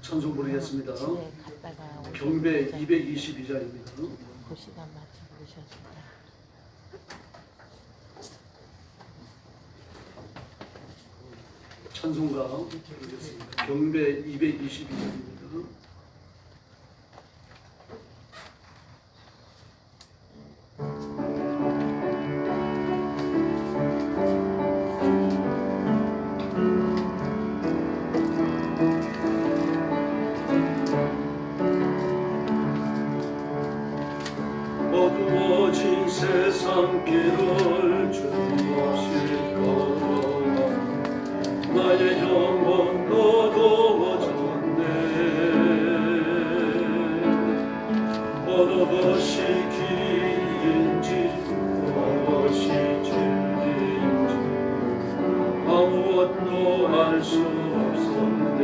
찬송 부르겠습니다. 집에 갔다가 경배 222장입니다. 그 시간 맞춰 부르셨습니다. 찬송가 부르겠습니다. 경배 222장입니다. 어두워진 세상길을 주님 없이 걸어가 나의 영혼 어두워졌네. 어느 것이 길인지 어느 것이 진리인지 아무것도 알 수 없었네.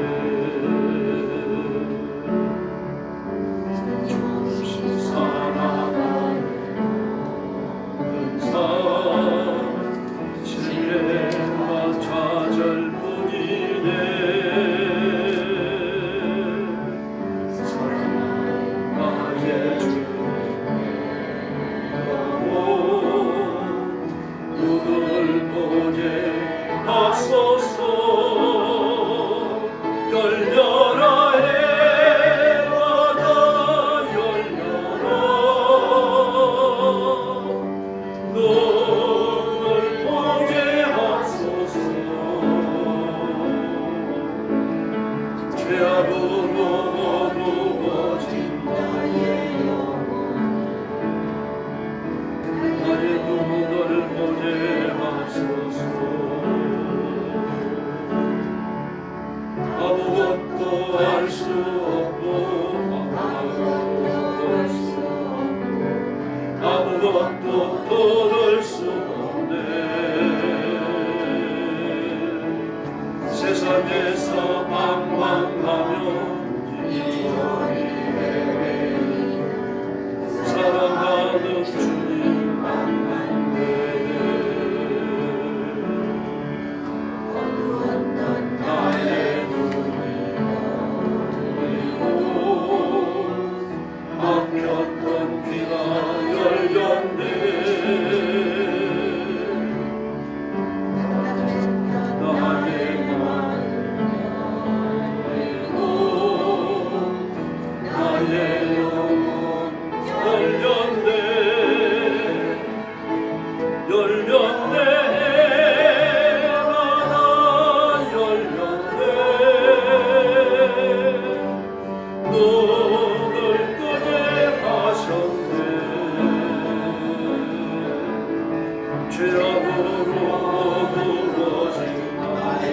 아무것도 알 수 없고 아무것도 얻을 수 없네. 세상에서 방황하며 사랑하는 주님 만났네. 나의 막혔던 귀가 열렸네. 나의 영혼 열렸네. 열렸네. 하나 열렸네. 눈을 뜨게 하셨네. 죄악으로 어두워진 나의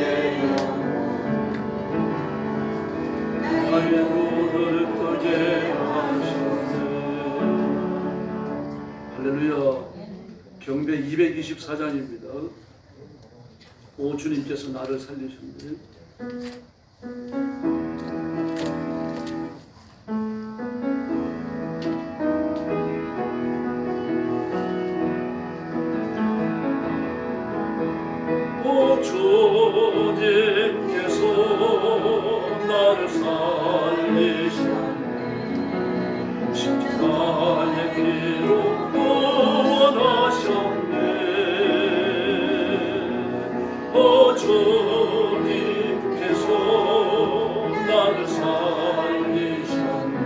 눈을 뜨게 하셨네. 할렐루야. 경배 224장입니다. 오 주님께서 나를 살리셨네. 오 주님께서 나를 살리셨네. 십자가의 피로 구원하셨네. 오 주님께서 나를 살리셨네.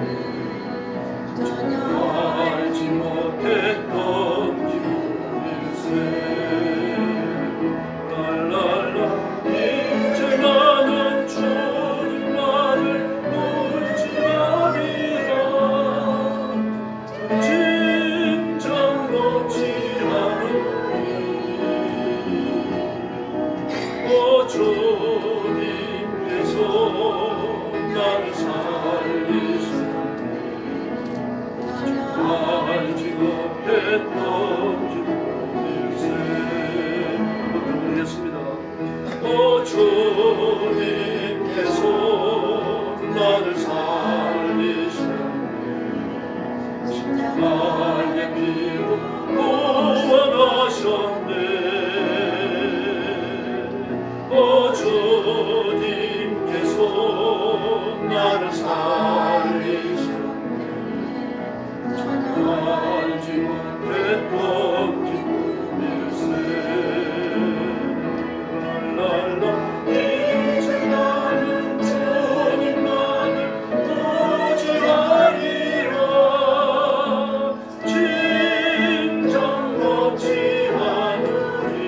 전혀 알지 못했던 기쁨일세. 랄랄라 이제 나는 주님만을 의지하리라. 진정 놓지 않으리. 오 주님께서 나를 살리셨네. 알지 못했던 기쁨일세. 부르겠습니다. 오 주님께서 나를 살리셨네. 십자가의 피로 구원하셨네. 오 주님께서 나를 살리셨네. 알지 못했던 기쁨일세. 랄랄라. 이제 나는 주님만을 의지하리라. 진정 얻지 않으리.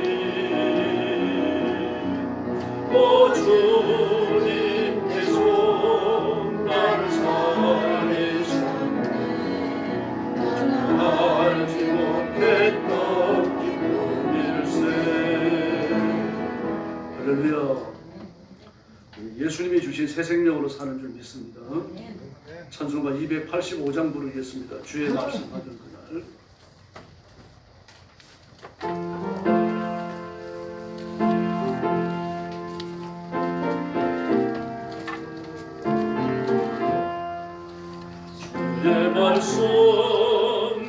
오 주님께서 나를 살리셨네. 알지 못했던 기쁨일세. 할렐루야. 예수님이 주신 새 생명으로 사는 줄 믿습니다. 찬송가 285장 부르겠습니다. 주의 말씀 받은 그날. 주의 말씀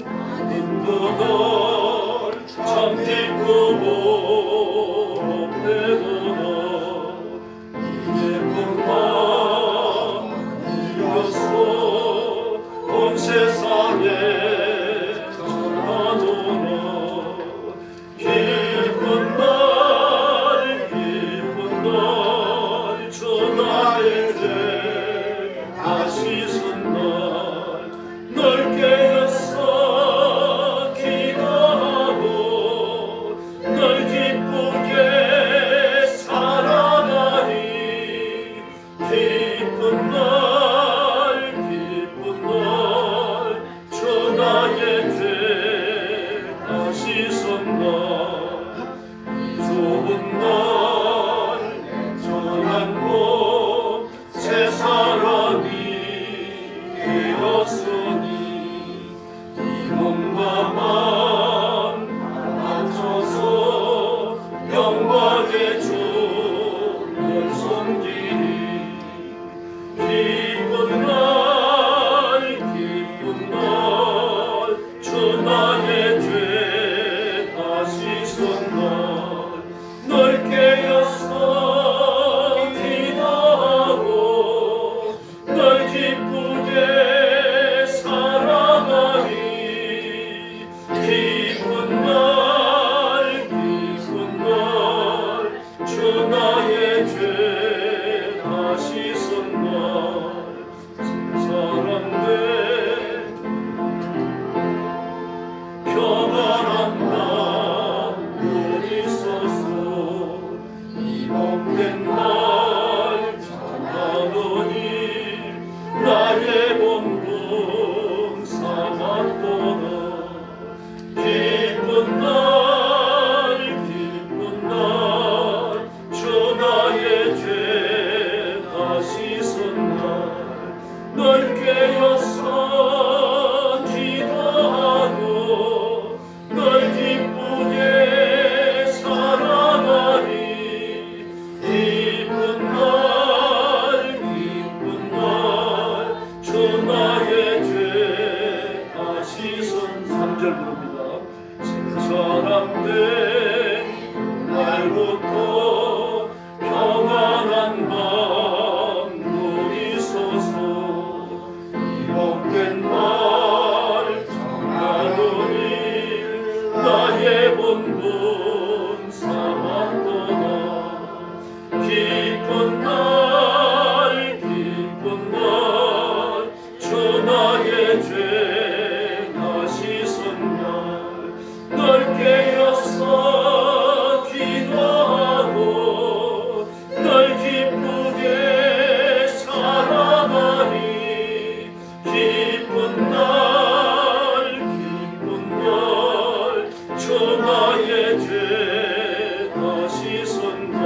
받은 그날 참 기쁘고 복되도다. 이제뿐만 이어서 온 세상에 전하노라. 기쁜 날 전하의 죄 다시 선 날 널 깨었어 기도하고 널 기쁘게 살아가리. 기쁜 날 전하의 죄 다시 선 날 이 좋은 날 전한 복 새 사람이 되었으니 이 몸과 맘 맞춰서 영광의 주를 섬기리. 기쁜 날 전하의 죄 다시 선 날 널 깨었어 기도하고 널 기쁘게 살아가리. 기쁜 날 전하의 죄 다시 선 날 사람들 평안한 마음을 있어서 이 복된 날 전하노니 나의 본분 삼았도다. 기쁜 날 전하의 죄 다시 선 날 널 깨었어 기도하고 널 기쁘게 살아가리. 기쁜 날 전하의 죄 다시 선 3절 부릅니다. 새 사람들 날부터 평안한 마음을 있어서 이 복된 날 전하노니 나의 본분 삼았도다. 기쁜 날 전하의 죄 다시 선 날 널 깨었어 기도하고 널 기쁘게 살아가리. 기쁜 날 전하의 죄 다시 선 날.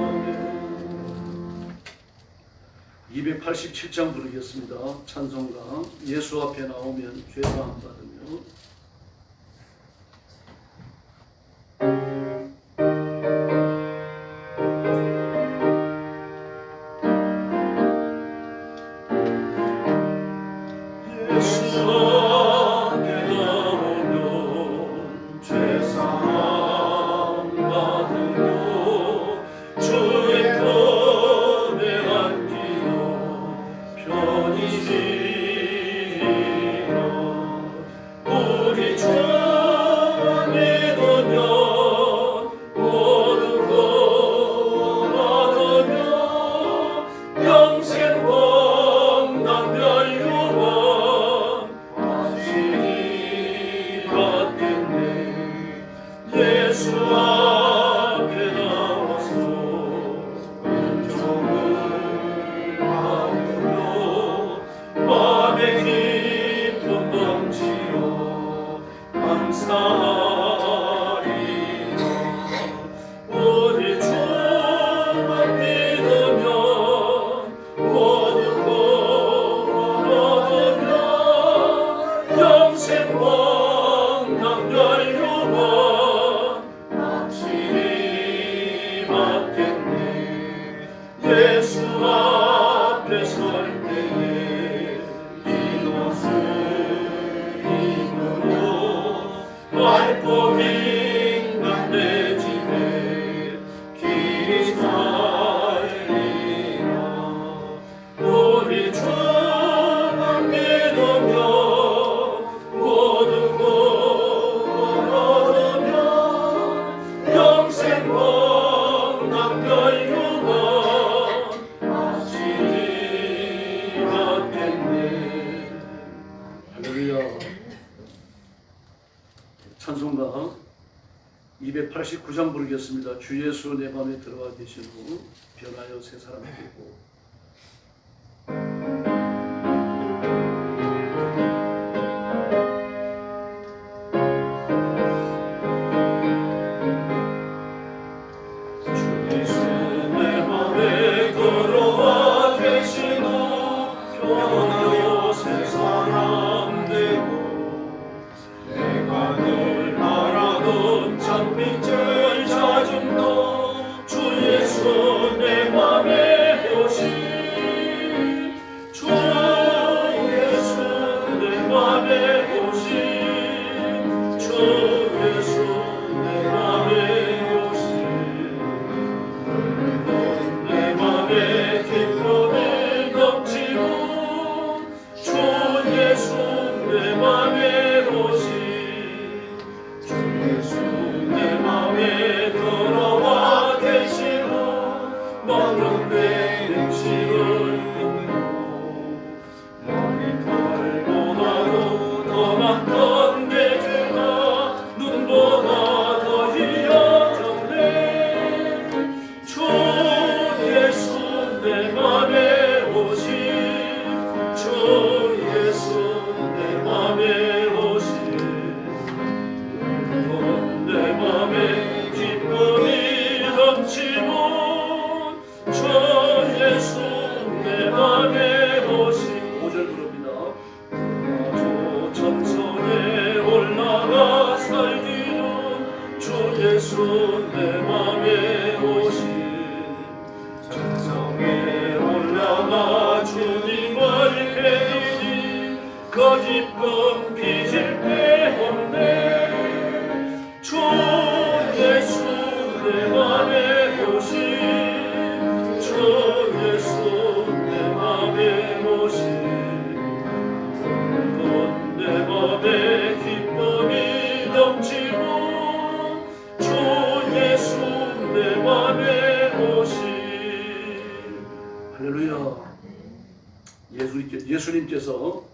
아멘. 287장 부르겠습니다. 찬송가 예수 앞에 나오면 죄사함 받으며. 주의 289장 부르겠습니다. 주 예수 내 맘에 들어와 계신 후 변하여 새 사람이 되고. 주 예수 내 맘에 들어와 계신 후 변하여 새 사람 되고. 내가 늘 바라던 장빛을 찾은 너 주 예수 내 맘에 오신 주 예수 내 맘에 오신 주 예수 내 맘에 오신 내 맘에 기쁨이 넘치고 주 예수 내 맘에 오신 주 예수 내 맘에 들어와 계시고 먹는 내 음식을 끊고 머리 털보다도 더 많던 내 죄가 눈보다 더 희어졌네. 주 예수 내 맘에 오신 주 예수 내 맘에 오신 내 맘에 기쁨이 넘치고 주 예수 내 맘에 오신 5절 부릅니다. 저 천성에 올라가 살기는 주 예수 내 맘에 오신 천성에 올라가 주님을 뵈니 그 기쁨 빚을 데 없네. 주 예수 내 맘에 오신 주 예수 내 맘에 오신 내 맘에 기쁨이 넘치고 주 예수 내 맘에 오신. 할렐루야. 예수님께서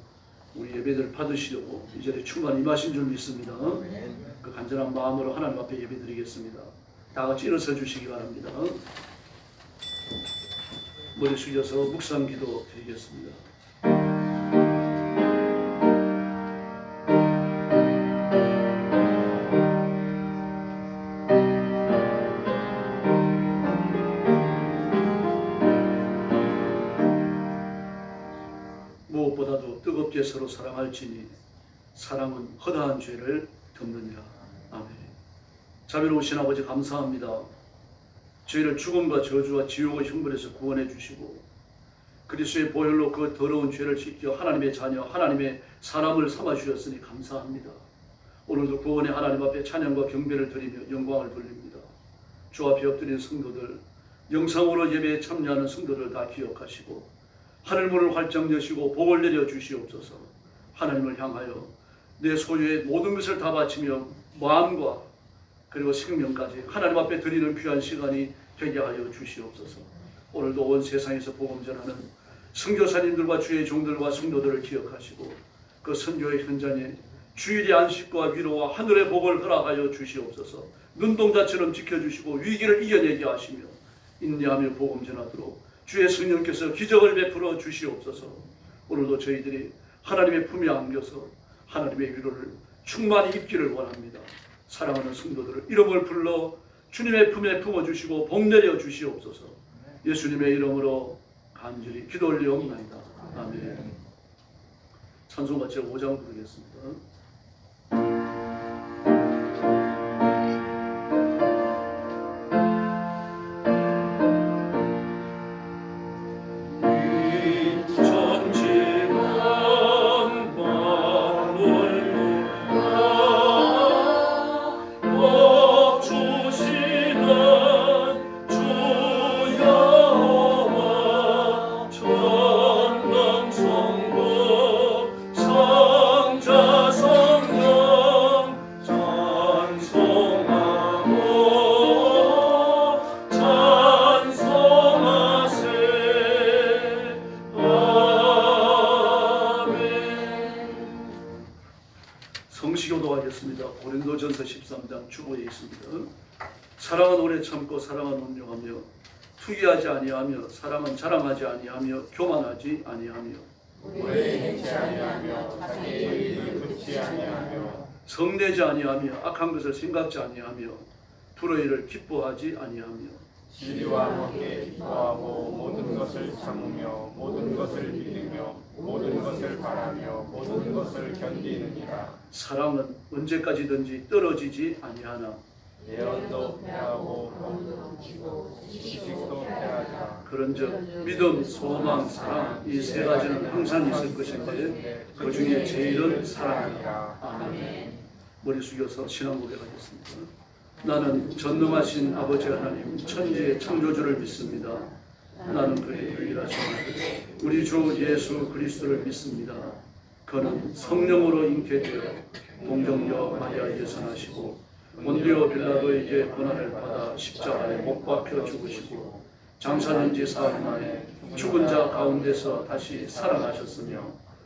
우리 예배를 받으시려고 이 자리에 충만히 임하신 줄 믿습니다. 그 간절한 마음으로 하나님 앞에 예배드리겠습니다. 다 같이 일어서 주시기 바랍니다. 머리 숙여서 묵상 기도 드리겠습니다. 무엇보다도 뜨겁게 서로 사랑할지니 사랑은 허다한 죄를 덮느니라. 아멘. 자비로우신 아버지 감사합니다. 저희를 죽음과 저주와 지옥의 형벌에서 구원해 주시고 그리스도의 보혈로 그 더러운 죄를 씻겨 하나님의 자녀 하나님의 사람을 삼아 주셨으니 감사합니다. 오늘도 구원의 하나님 앞에 찬양과 경배를 드리며 영광을 돌립니다. 주 앞에 엎드린 성도들, 영상으로 예배에 참여하는 성도들 다 기억하시고 하늘문을 활짝 여시고 복을 내려 주시옵소서. 하나님을 향하여 내 소유의 모든 것을 다 바치며 마음과 그리고 생명까지 하나님 앞에 드리는 귀한 시간이 되게 하여 주시옵소서. 오늘도 온 세상에서 복음 전하는 선교사님들과 주의 종들과 성도들을 기억하시고 그 선교의 현장에 주일의 안식과 위로와 하늘의 복을 허락하여 주시옵소서. 눈동자처럼 지켜주시고 위기를 이겨내게 하시며 인내하며 복음 전하도록 주의 성령께서 기적을 베풀어 주시옵소서. 오늘도 저희들이 하나님의 품에 안겨서 하나님의 위로를 충만히 입기를 원합니다. 사랑하는 성도들을 이름을 불러 주님의 품에 품어주시고 복 내려 주시옵소서. 예수님의 이름으로 간절히 기도 올리옵나이다. 아멘. 찬송가 제5장 부르겠습니다. 성시교도 하겠습니다. 고린도전서 13장 주보에 있습니다. 사랑은 오래 참고 사랑은 온유하며 투기하지 아니하며 사랑은 자랑하지 아니하며 교만하지 아니하며 오래 행치 아니하며 자기의 일을 붙지 아니하며 성내지 아니하며 악한 것을 생각지 아니하며 불의를 기뻐하지 아니하며 진리와 함께 기뻐하고 모든 것을 참으며 모든 것을 믿으며 모든 것을 바라며 모든 것을 견디느니라. 사랑은 언제까지든지 떨어지지 아니하나 예언도 패하고 검도 지고 지식도 패하리라. 그런즉 믿음, 소망, 사랑 이 세 가지는 항상 있을 것인데 그 중에 제일은 사랑이라. 아멘. 머리 숙여서 신앙 고백하겠습니다. 나는 전능하신 아버지 하나님 천지의 창조주를 믿습니다. 나는 그의 유일하신 아들 우리 주 예수 그리스도를 믿습니다. 그는 성령으로 잉태되어 동정녀 마리아에 예선하시고 본디오 빌라도에게 고난을 받아 십자가에 못 박혀 죽으시고 장사된 지 사흘 만에 죽은 자 가운데서 다시 살아나셨으며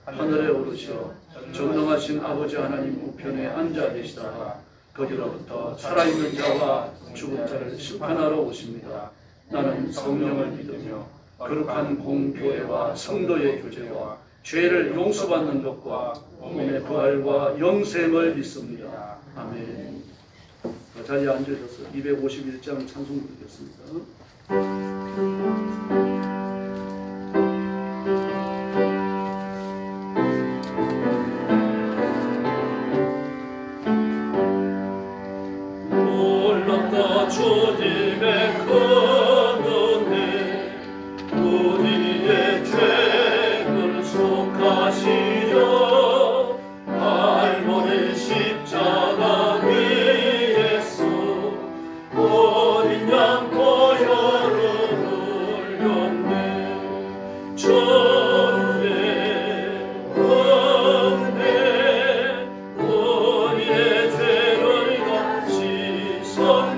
하늘에 오르셔 전능하신 아버지 하나님 우편에 앉아 계시다가 거기로부터 살아있는 자와 죽은 자를 심판하러 오십니다. 나는 성령을 믿으며 거룩한 공교회와 성도의 교제와 죄를 용서받는 것과 몸의 부활과 영생을 믿습니다. 아멘. 자리에 앉으셔서 251장 찬송 부르겠습니다. 주님의 큰 은혜 우리의 죄를 속하시려 갈보리 십자가 위에서 어린 양 보혈을 흘렸네. 주의 은혜 우리의 죄를 다 씻었네.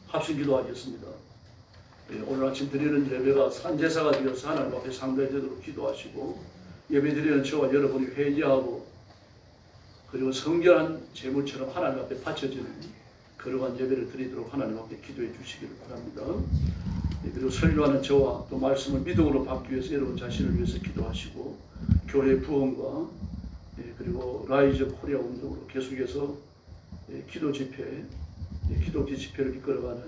합심기도하겠습니다. 오늘 아침 드리는 예배가 산제사가 되어서 하나님 앞에 상대되도록 기도하시고 예배드리는 저와 여러분이 회개하고 그리고 성결한 제물처럼 하나님 앞에 바쳐지는 그러한 예배를 드리도록 하나님 앞에 기도해 주시기를 바랍니다. 그리고 설교하는 저와 또 말씀을 믿음으로 받기 위해서 여러분 자신을 위해서 기도하시고 교회 부흥과 그리고 라이즈 코리아 운동으로 계속해서 기도 집회, 기독교 집회를 이끌어가는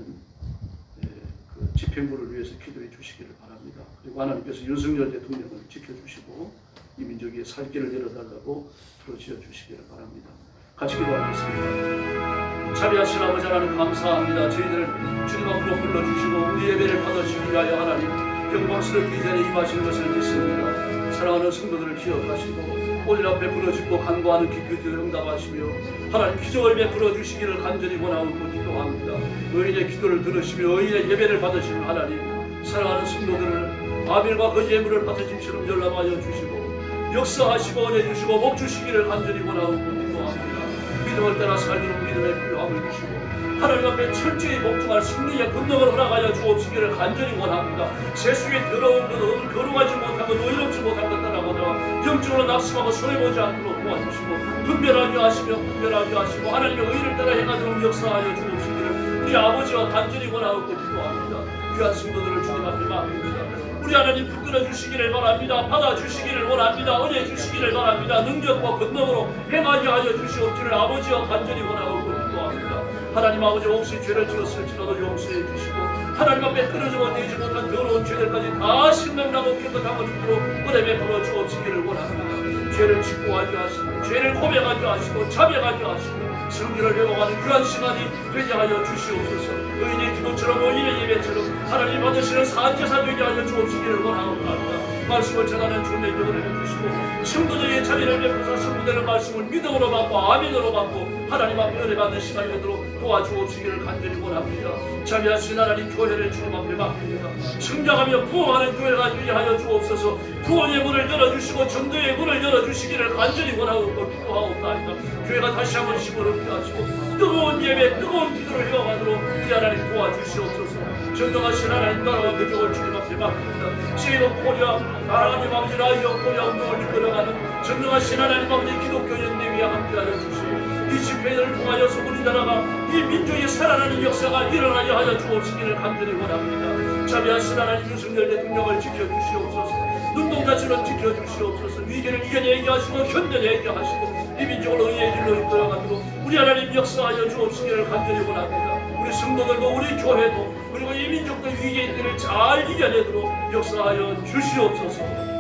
그 집행부를 위해서 기도해 주시기를 바랍니다. 그리고 하나님께서 윤석열 대통령을 지켜주시고 이 민족의 살 길을 열어달라고 부르짖어 주시기를 바랍니다. 같이 기도하겠습니다. 자비하신 아버지 하나님 감사합니다. 저희들을 주님 앞으로 불러주시고 우리 예배를 받아주시기 위하여 하나님 영광스럽게 이 자리에 임하시는 것을 믿습니다. 사랑하는 성도들을 기억하시고 오늘 앞에 부르짖고 간구하는 기도에 응답하시며 하나님 기적을 베풀어 주시기를 간절히 원하고 기도합니다. 의인의 기도를 들으시며 의인의 예배를 받으시는 하나님, 사랑하는 성도들을 아벨과 그 예물을 받으심처럼 열람하여 주시고 역사하시고 은혜 주시고 복 주시기를 간절히 원하고 기도합니다. 믿음을 따라 살리는 믿음의 필요함을 주시고 하나님 앞에 철저히 복종할 승리의 권능을 허락하여 주옵시기를 간절히 원합니다. 세상에 더러운 것은 거룩하지 못한 것, 의롭지 못한 것 따라가다가 영적으로 낙심하고 손해보지 않도록 도와주시고 분별하게 하시며 분별하게 하시고 하나님의 의를 따라 행하도록 역사하여 주옵시기를 우리 아버지와 간절히 원하고 기도합니다. 귀한 성도들을 주님 앞에 맡깁니다. 우리 하나님 붙들어 주시기를 바랍니다. 받아 주시기를 원합니다. 은혜 주시기를 바랍니다. 능력과 권능으로 행하게 하여 주시옵기를 아버지와 간절히 원하고 기도합니다. 하나님 아버지 혹시 죄를 지었을지라도 용서해 주시고 하나님 앞에 끊어지고 되지 못한 더러운 죄들까지 다 신명나고 깨끗하고 죽도록 은혜 베풀어 주옵시기를 원합니다. 죄를 짓고하게 하시고 죄를 고백하게 하시고 자백하게 하시고 성결을 회복하는 귀한 시간이 되게 하여 주시옵소서. 의인의 기도처럼 의인의 예배처럼 하나님 받으시는 산제사 되게 하여 주옵시기를 원하옵나이다. 말씀을 전하는 주님의 영을 해주시고 성도들의 자리를 베풀어서 성도되는 말씀을 믿음으로 받고 아멘으로 받고 하나님 앞에 은혜 받는 시간이 되도록 도와주옵시기를 간절히 원합니다. 자비하신 하나님 교회를 주님 앞에 맡깁니다. 성장하며 부흥하는 교회가 되게 하여 주옵소서. 부흥의 문을 열어주시고 전도의 문을 열어주시기를 간절히 원하고 기도하옵나이다. 교회가 다시 한번 시골을 피하시고 뜨거운 예배 뜨거운 기도를 해와가도록 우리 하나님 도와주시옵소서. 전능하신 하나님 나라와 민족을 주님 앞에 맡깁니다. 세이로 코리아 하나님 아버지 라이어 코리아 운동을 이끌어가는 전능하신 하나님 아버지 기독교 연대위와 함께하여 주시고 이 집회를 통하여서 우리나라가 이 민족의 살아나는 역사가 일어나게 하여 주옵시기를 간절히 원합니다. 자비하신 하나님 윤석열 대통령을 지켜주시옵소서. 눈동자처럼 지켜주시옵소서. 위기를 이겨내게 하시고 견뎌내게 하시고 이 민족을 의의 길로 이끌어가도록 우리 하나님 역사하여 주옵시기를 간절히 원합니다. 우리 성도들도 우리 교회도 그리고 이 민족도 위기의 때를 잘 이겨내도록 역사하여 주시옵소서.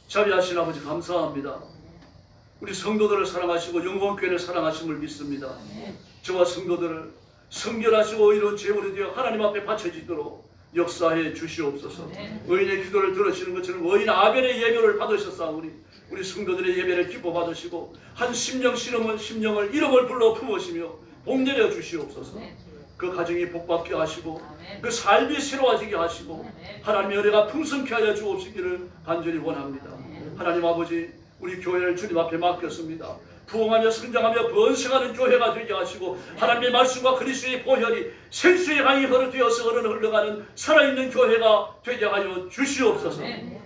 자비하신 아버지 감사합니다. 우리 성도들을 사랑하시고 영광교회를 사랑하심을 믿습니다. 저와 성도들을 성결하시고 의로운 제물이 되어 하나님 앞에 바쳐지도록 역사해 주시옵소서. 의인의 기도를 들으시는 것처럼 의인 아벨의 예배를 받으셨사오니 우리 성도들의 예배를 기뻐 받으시고 한 심령 씨름은 심령을 이름을 불러 품으시며 복내려 주시옵소서. 그 가정이 복받게 하시고 그 삶이 새로워지게 하시고 하나님의 은혜가 풍성케 하여 주옵시기를 간절히 원합니다. 하나님 아버지 우리 교회를 주님 앞에 맡겼습니다. 부흥하며 성장하며 번성하는 교회가 되게 하시고 하나님의 말씀과 그리스도의 보혈이 생수의 강이 흘러되어서 흘러가는 살아있는 교회가 되게 하여 주시옵소서.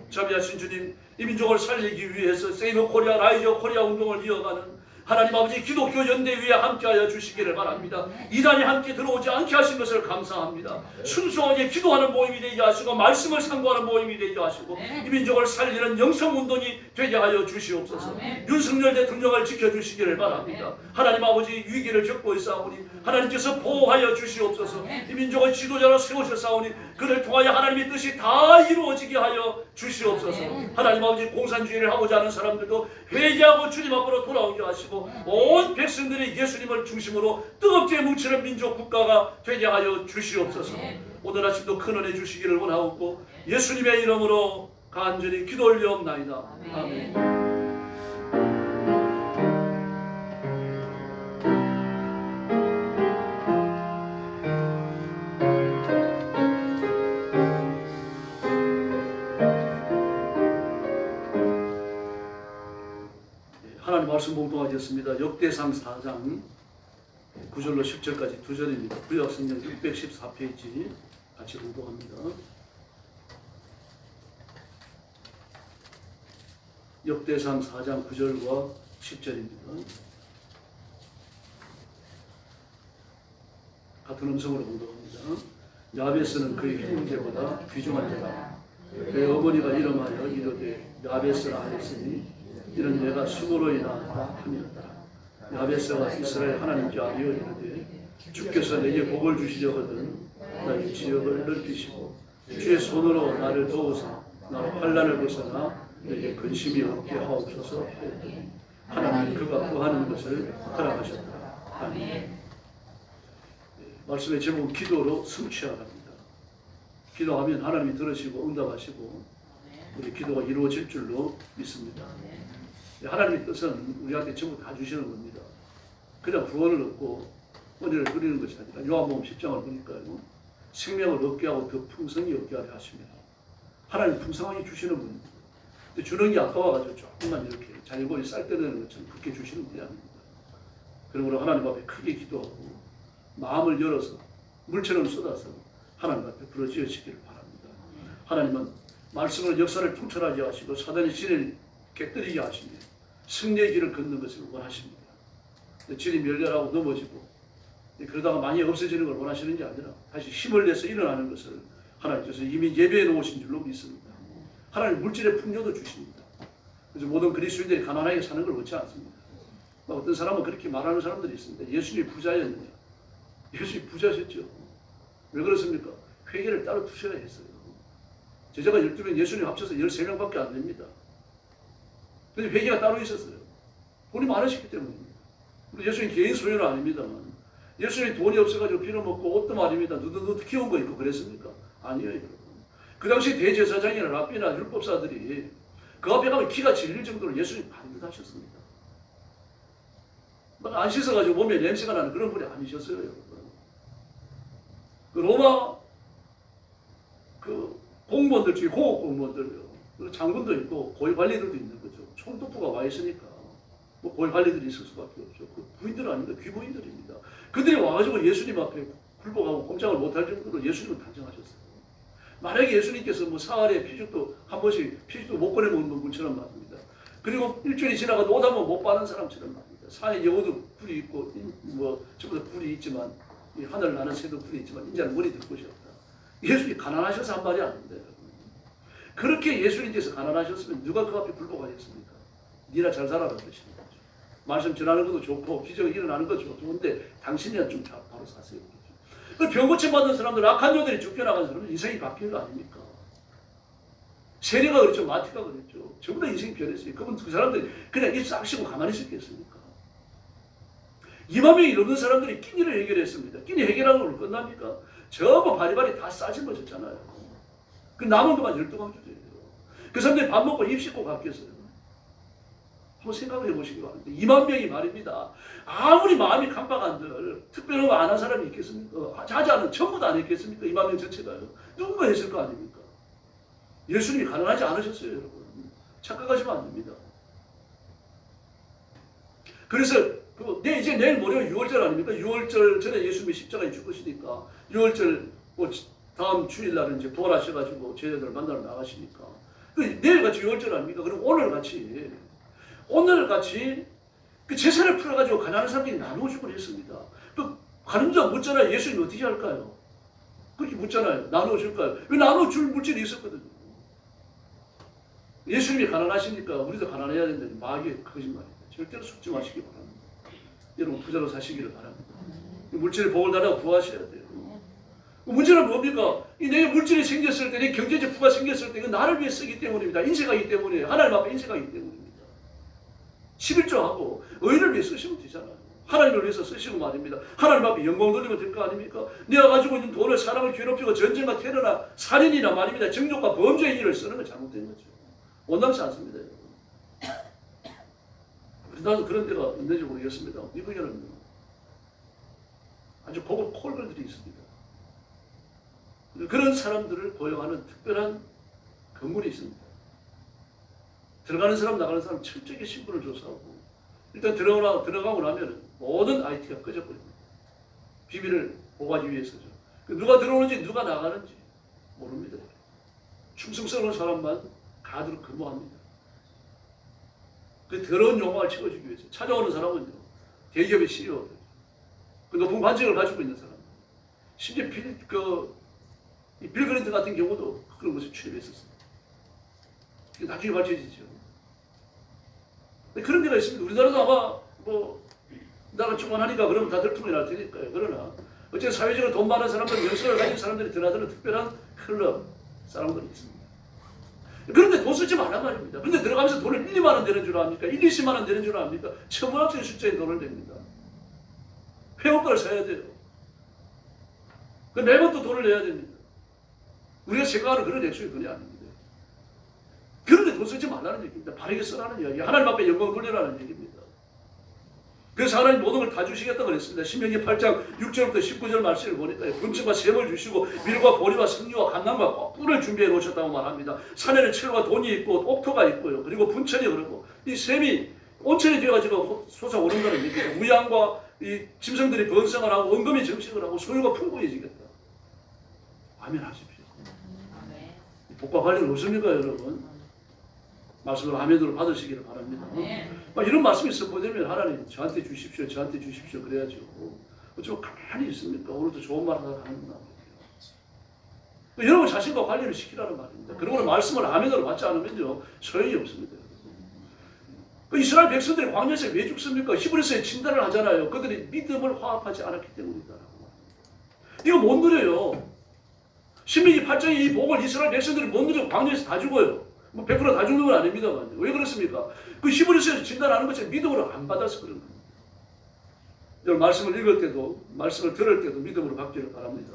자비하신 주님, 이 민족을 살리기 위해서 세이브 코리아 라이저 코리아 운동을 이어가는 하나님 아버지 기독교 연대위에 함께하여 주시기를 바랍니다. 이단이 함께 들어오지 않게 하신 것을 감사합니다. 순수하게 기도하는 모임이 되게 하시고 말씀을 상고하는 모임이 되게 하시고 이 민족을 살리는 영성운동이 되게 하여 주시옵소서. 윤석열 대통령을 지켜주시기를 바랍니다. 하나님 아버지 위기를 겪고 있사오니 하나님께서 보호하여 주시옵소서. 이 민족을 지도자로 세우셨사오니 그를 통하여 하나님의 뜻이 다 이루어지게 하여 주시옵소서. 하나님 아버지 공산주의를 하고자 하는 사람들도 회개하고 주님 앞으로 돌아오게 하시고 온 백성들이 예수님을 중심으로 뜨겁게 뭉치는 민족 국가가 되게 하여 주시옵소서. 오늘 아침도 큰 은혜 주시기를 원하옵고 예수님의 이름으로 간절히 기도 올리옵나이다. 아멘. 하나님 말씀 봉독하겠습니다. 역대상 4장 9절로 10절까지 2절입니다. 구약성경 614페이지 같이 봉독합니다. 역대상 4장 9절과 10절입니다. 같은 음성으로 봉독합니다. 야베스는 그의 형제보다 귀중한 자라. 그의 어머니가 이름하여 이르되 야베스라 하였으니 이는 내가 수고로 인하여 함이었다. 야베스가 이스라엘 하나님께 아뢰어 이르되 주께서 내게 복을 주시려거든 나의 지역을 넓히시고 주의 손으로 나를 도우사 나로 환난을 벗어나 내게 근심이 없게 하옵소서 하였더니 하나님 그가 구하는 것을 허락하셨다. 아멘. 말씀의 제목은 기도로 성취하랍니다. 기도하면 하나님이 들으시고 응답하시고 우리 기도가 이루어질 줄로 믿습니다. 하나님의 뜻은 우리한테 전부 다 주시는 겁니다. 그냥 구원을 얻고 은혜를 누리는 것이 아니라 요한복음 10장을 보니까요, 생명을 얻게 하고 더 풍성히 얻게 하려 하십니다. 하나님 풍성하게 주시는 분입니다. 근데 주는 게 아까워가지고 조금만 이렇게 잘고리 쌀 때되는 것처럼 그렇게 주시는 분이 아닙니다. 그러므로 하나님 앞에 크게 기도하고 마음을 열어서 물처럼 쏟아서 하나님 앞에 부르짖으시기를 바랍니다. 하나님은 말씀으로 역사를 통찰하게 하시고 사단의 진을 깨뜨리게 하시며 승리의 길을 걷는 것을 원하십니다. 진이 멸렬하고 넘어지고 그러다가 많이 없어지는 걸 원하시는 게 아니라 다시 힘을 내서 일어나는 것을 하나님께서 이미 예배해 놓으신 줄로 믿습니다. 하나님 물질의 풍요도 주십니다. 그래서 모든 그리스도인들이 가난하게 사는 걸 원치 않습니다. 어떤 사람은 그렇게 말하는 사람들이 있습니다. 예수님이 부자였느냐? 예수님이 부자셨죠. 왜 그렇습니까? 회개를 따로 두셔야 했어요. 제자가 12명, 예수님 합쳐서 13명밖에 안 됩니다. 근데 회개가 따로 있었어요. 돈이 많으셨기 때문입니다. 예수님 개인 소유는 아닙니다만 예수님 돈이 없어가지고 빌어먹고 옷도 말입니다. 누드 키운 거 있고 그랬습니까? 아니에요, 여러분. 그 당시 대제사장이나 랍비나 율법사들이 그 앞에 가면 기가 질릴 정도로 예수님 반듯하셨습니다. 막 안 씻어가지고 몸에 냄새가 나는 그런 분이 아니셨어요, 여러분. 그 로마 그 공무원들 중에 공업 공무원들, 장군도 있고 고위 관리들도 있는 거죠. 총독부가 와 있으니까 뭐 고위 관리들이 있을 수밖에 없죠. 그 부인들은 아닙니다. 귀부인들입니다. 그들이 와가지고 예수님 앞에 굴복하고 꼼짝을 못할 정도로 예수님을 단정하셨어요. 만약에 예수님께서 뭐 사흘에 피죽도 한 번씩 피죽도 못 꺼내 먹는 분처럼 말입니다. 그리고 일주일이 지나가도 옷 한 번 못 빠는 사람처럼 말입니다. 산에 여우도 뿔이 있고 뭐 전부 다 뿔이 있지만 이 하늘 나는 새도 뿔이 있지만 인자는 머리 들 곳이 없다. 예수님이 가난하셔서 한 말이 아닙니다. 여러분. 그렇게 예수님께서 가난하셨으면 누가 그 앞에 굴복하겠습니까? 니나 잘 살아라 그러시는 거죠. 말씀 전하는 것도 좋고 기적이 일어나는 것도 좋은데 당신이나 좀 바로 사세요. 그 병고침 받은 사람들, 악한 자들이 쫓겨나간 사람은 인생이 바뀐 거 아닙니까? 세리가 그랬죠. 마티가 그랬죠. 전부 다 인생이 변했어요. 그 사람들이 그냥 입 싹 쉬고 가만히 있었겠습니까? 2만 명이 넘는 사람들이 끼니를 해결했습니다. 끼니 해결하는 걸로 끝납니까? 전부 바리바리 다 싸질러졌잖아요. 그 남은 것만 12강 주제예요. 그 사람들이 밥 먹고 입 씻고 갔겠어요. 한번 생각을 해보시기 바랍니다. 2만 명이 말입니다. 아무리 마음이 깜빡한들 특별한 거 안 한 사람이 있겠습니까? 자자는 전부 다 안 했겠습니까? 2만 명 전체가요. 누군가 했을 거 아닙니까? 예수님이 가능하지 않으셨어요, 여러분. 착각하시면 안 됩니다. 그래서 이제 내일 모레 6월절 아닙니까? 6월절 전에 예수님이 십자가에 죽으시니까 6월절 뭐 다음 주일날은 이제 부활하셔가지고 제자들을 만나러 나가시니까 내일같이 6월절 아닙니까? 그럼 오늘같이 그 제사를 풀어가지고 가난한 사람들이 나누어주고 했습니다. 그 가는 자 묻잖아요. 예수님이 어떻게 할까요? 그렇게 묻잖아요. 나누어줄까요? 왜 나누어줄 물질이 있었거든요. 예수님이 가난하시니까 우리도 가난해야 된다는 마귀의 거짓말입니다. 절대로 속지 마시기 바랍니다. 여러분 부자로 사시기를 바랍니다. 물질의 복을 달라고 구하셔야 돼요. 문제는 뭡니까? 내게 물질이 생겼을 때, 내 경제적 부가 생겼을 때, 이건 나를 위해 쓰기 때문입니다. 인쇄하기 때문이에요. 하나님 앞에 인쇄하기 때문입니다. 11조하고 의를 위해 쓰시면 되잖아요. 하나님을 위해서 쓰시고 말입니다. 하나님 앞에 영광 돌리면 될 거 아닙니까? 내가 가지고 있는 돈을 사람을 괴롭히고 전쟁과 테러나 살인이나 말입니다. 정욕과 범죄의 일을 쓰는 건 잘못된 거죠. 원당치 않습니다. 우리나라도 그런 데가 있는지 모르겠습니다. 미국에는 아주 고급 콜걸들이 있습니다. 그런 사람들을 고용하는 특별한 건물이 있습니다. 들어가는 사람 나가는 사람 철저하게 신분을 조사하고 일단 들어가고 나면 모든 IT가 꺼져버립니다. 비밀을 보호하기 위해서죠. 누가 들어오는지 누가 나가는지 모릅니다. 충성스러운 사람만 가드로 근무합니다. 그 더러운 용어를 채워주기 위해서 찾아오는 사람은요, 대기업의 CEO들, 그 높은 관직을 가지고 있는 사람, 심지어 빌 클린턴 같은 경우도 그런 곳에 출입했었습니다. 나중에 밝혀지죠. 그런 데가 있습니다. 우리나라도 아마 뭐 나라 조만하니까 그러면 다 들통이 날 테니까요. 그러나 어쨌든 사회적으로 돈 많은 사람들, 명성을 가진 사람들이 드나드는 특별한 클럽 사람들이 있습니다. 그런데 돈 쓰지 말란 말입니다. 근데 들어가면서 돈을 1, 2만 원 되는 줄 압니까? 1, 20만 원 되는 줄 압니까? 천문학적인 숫자에 돈을 냅니다. 회원권을 사야 돼요. 그 매번 또 돈을 내야 됩니다. 우리가 생각하는 그런 액수의 돈이 아닙니다. 그런데 돈 쓰지 말라는 얘기입니다. 바르게 쓰라는 이야기. 하나님 앞에 영광을 돌리라는 얘기입니다. 그래서 하나님 모든 걸 다 주시겠다고 그랬습니다. 신명기 8장 6절부터 19절 말씀을 보니까 분층과 셈을 주시고 밀과 보리와 석류와 감남과 꿀을 준비해 놓으셨다고 말합니다. 산에는 철과 돈이 있고 옥토가 있고요. 그리고 분천이 흐르고 이 셈이 온천이 되어가지고 솟아오른다는 얘기죠. 우양과 이 짐승들이 번성을 하고 원금이 정식을 하고 소유가 풍부해지겠다. 아멘 하십시오. 복과 관련 없습니까 여러분? 말씀을 아멘으로 받으시기를 바랍니다. 이런 말씀이 선포되면 하나님 저한테 주십시오, 저한테 주십시오 그래야죠. 어쩌면 가만히 있습니까? 오늘도 좋은 말 하나 하는구나. 여러분 자신과 관련을 시키라는 말입니다. 그러므로 말씀을 아멘으로 받지 않으면요 소용이 없습니다. 이스라엘 백성들이 광야에서 왜 죽습니까? 히브리서에 진단을 하잖아요. 그들이 믿음을 화합하지 않았기 때문이다라고. 이거 못 누려요. 신명기 8장의 이 복을 이스라엘 백성들이 못 누리고 광야에서 다 죽어요. 뭐 100%다 죽는 건 아닙니다만. 왜 그렇습니까? 그 히브리서에서 진단하는 것처럼 믿음으로 안 받아서 그런 겁니다. 여러분 말씀을 읽을 때도 말씀을 들을 때도 믿음으로 받기를 바랍니다.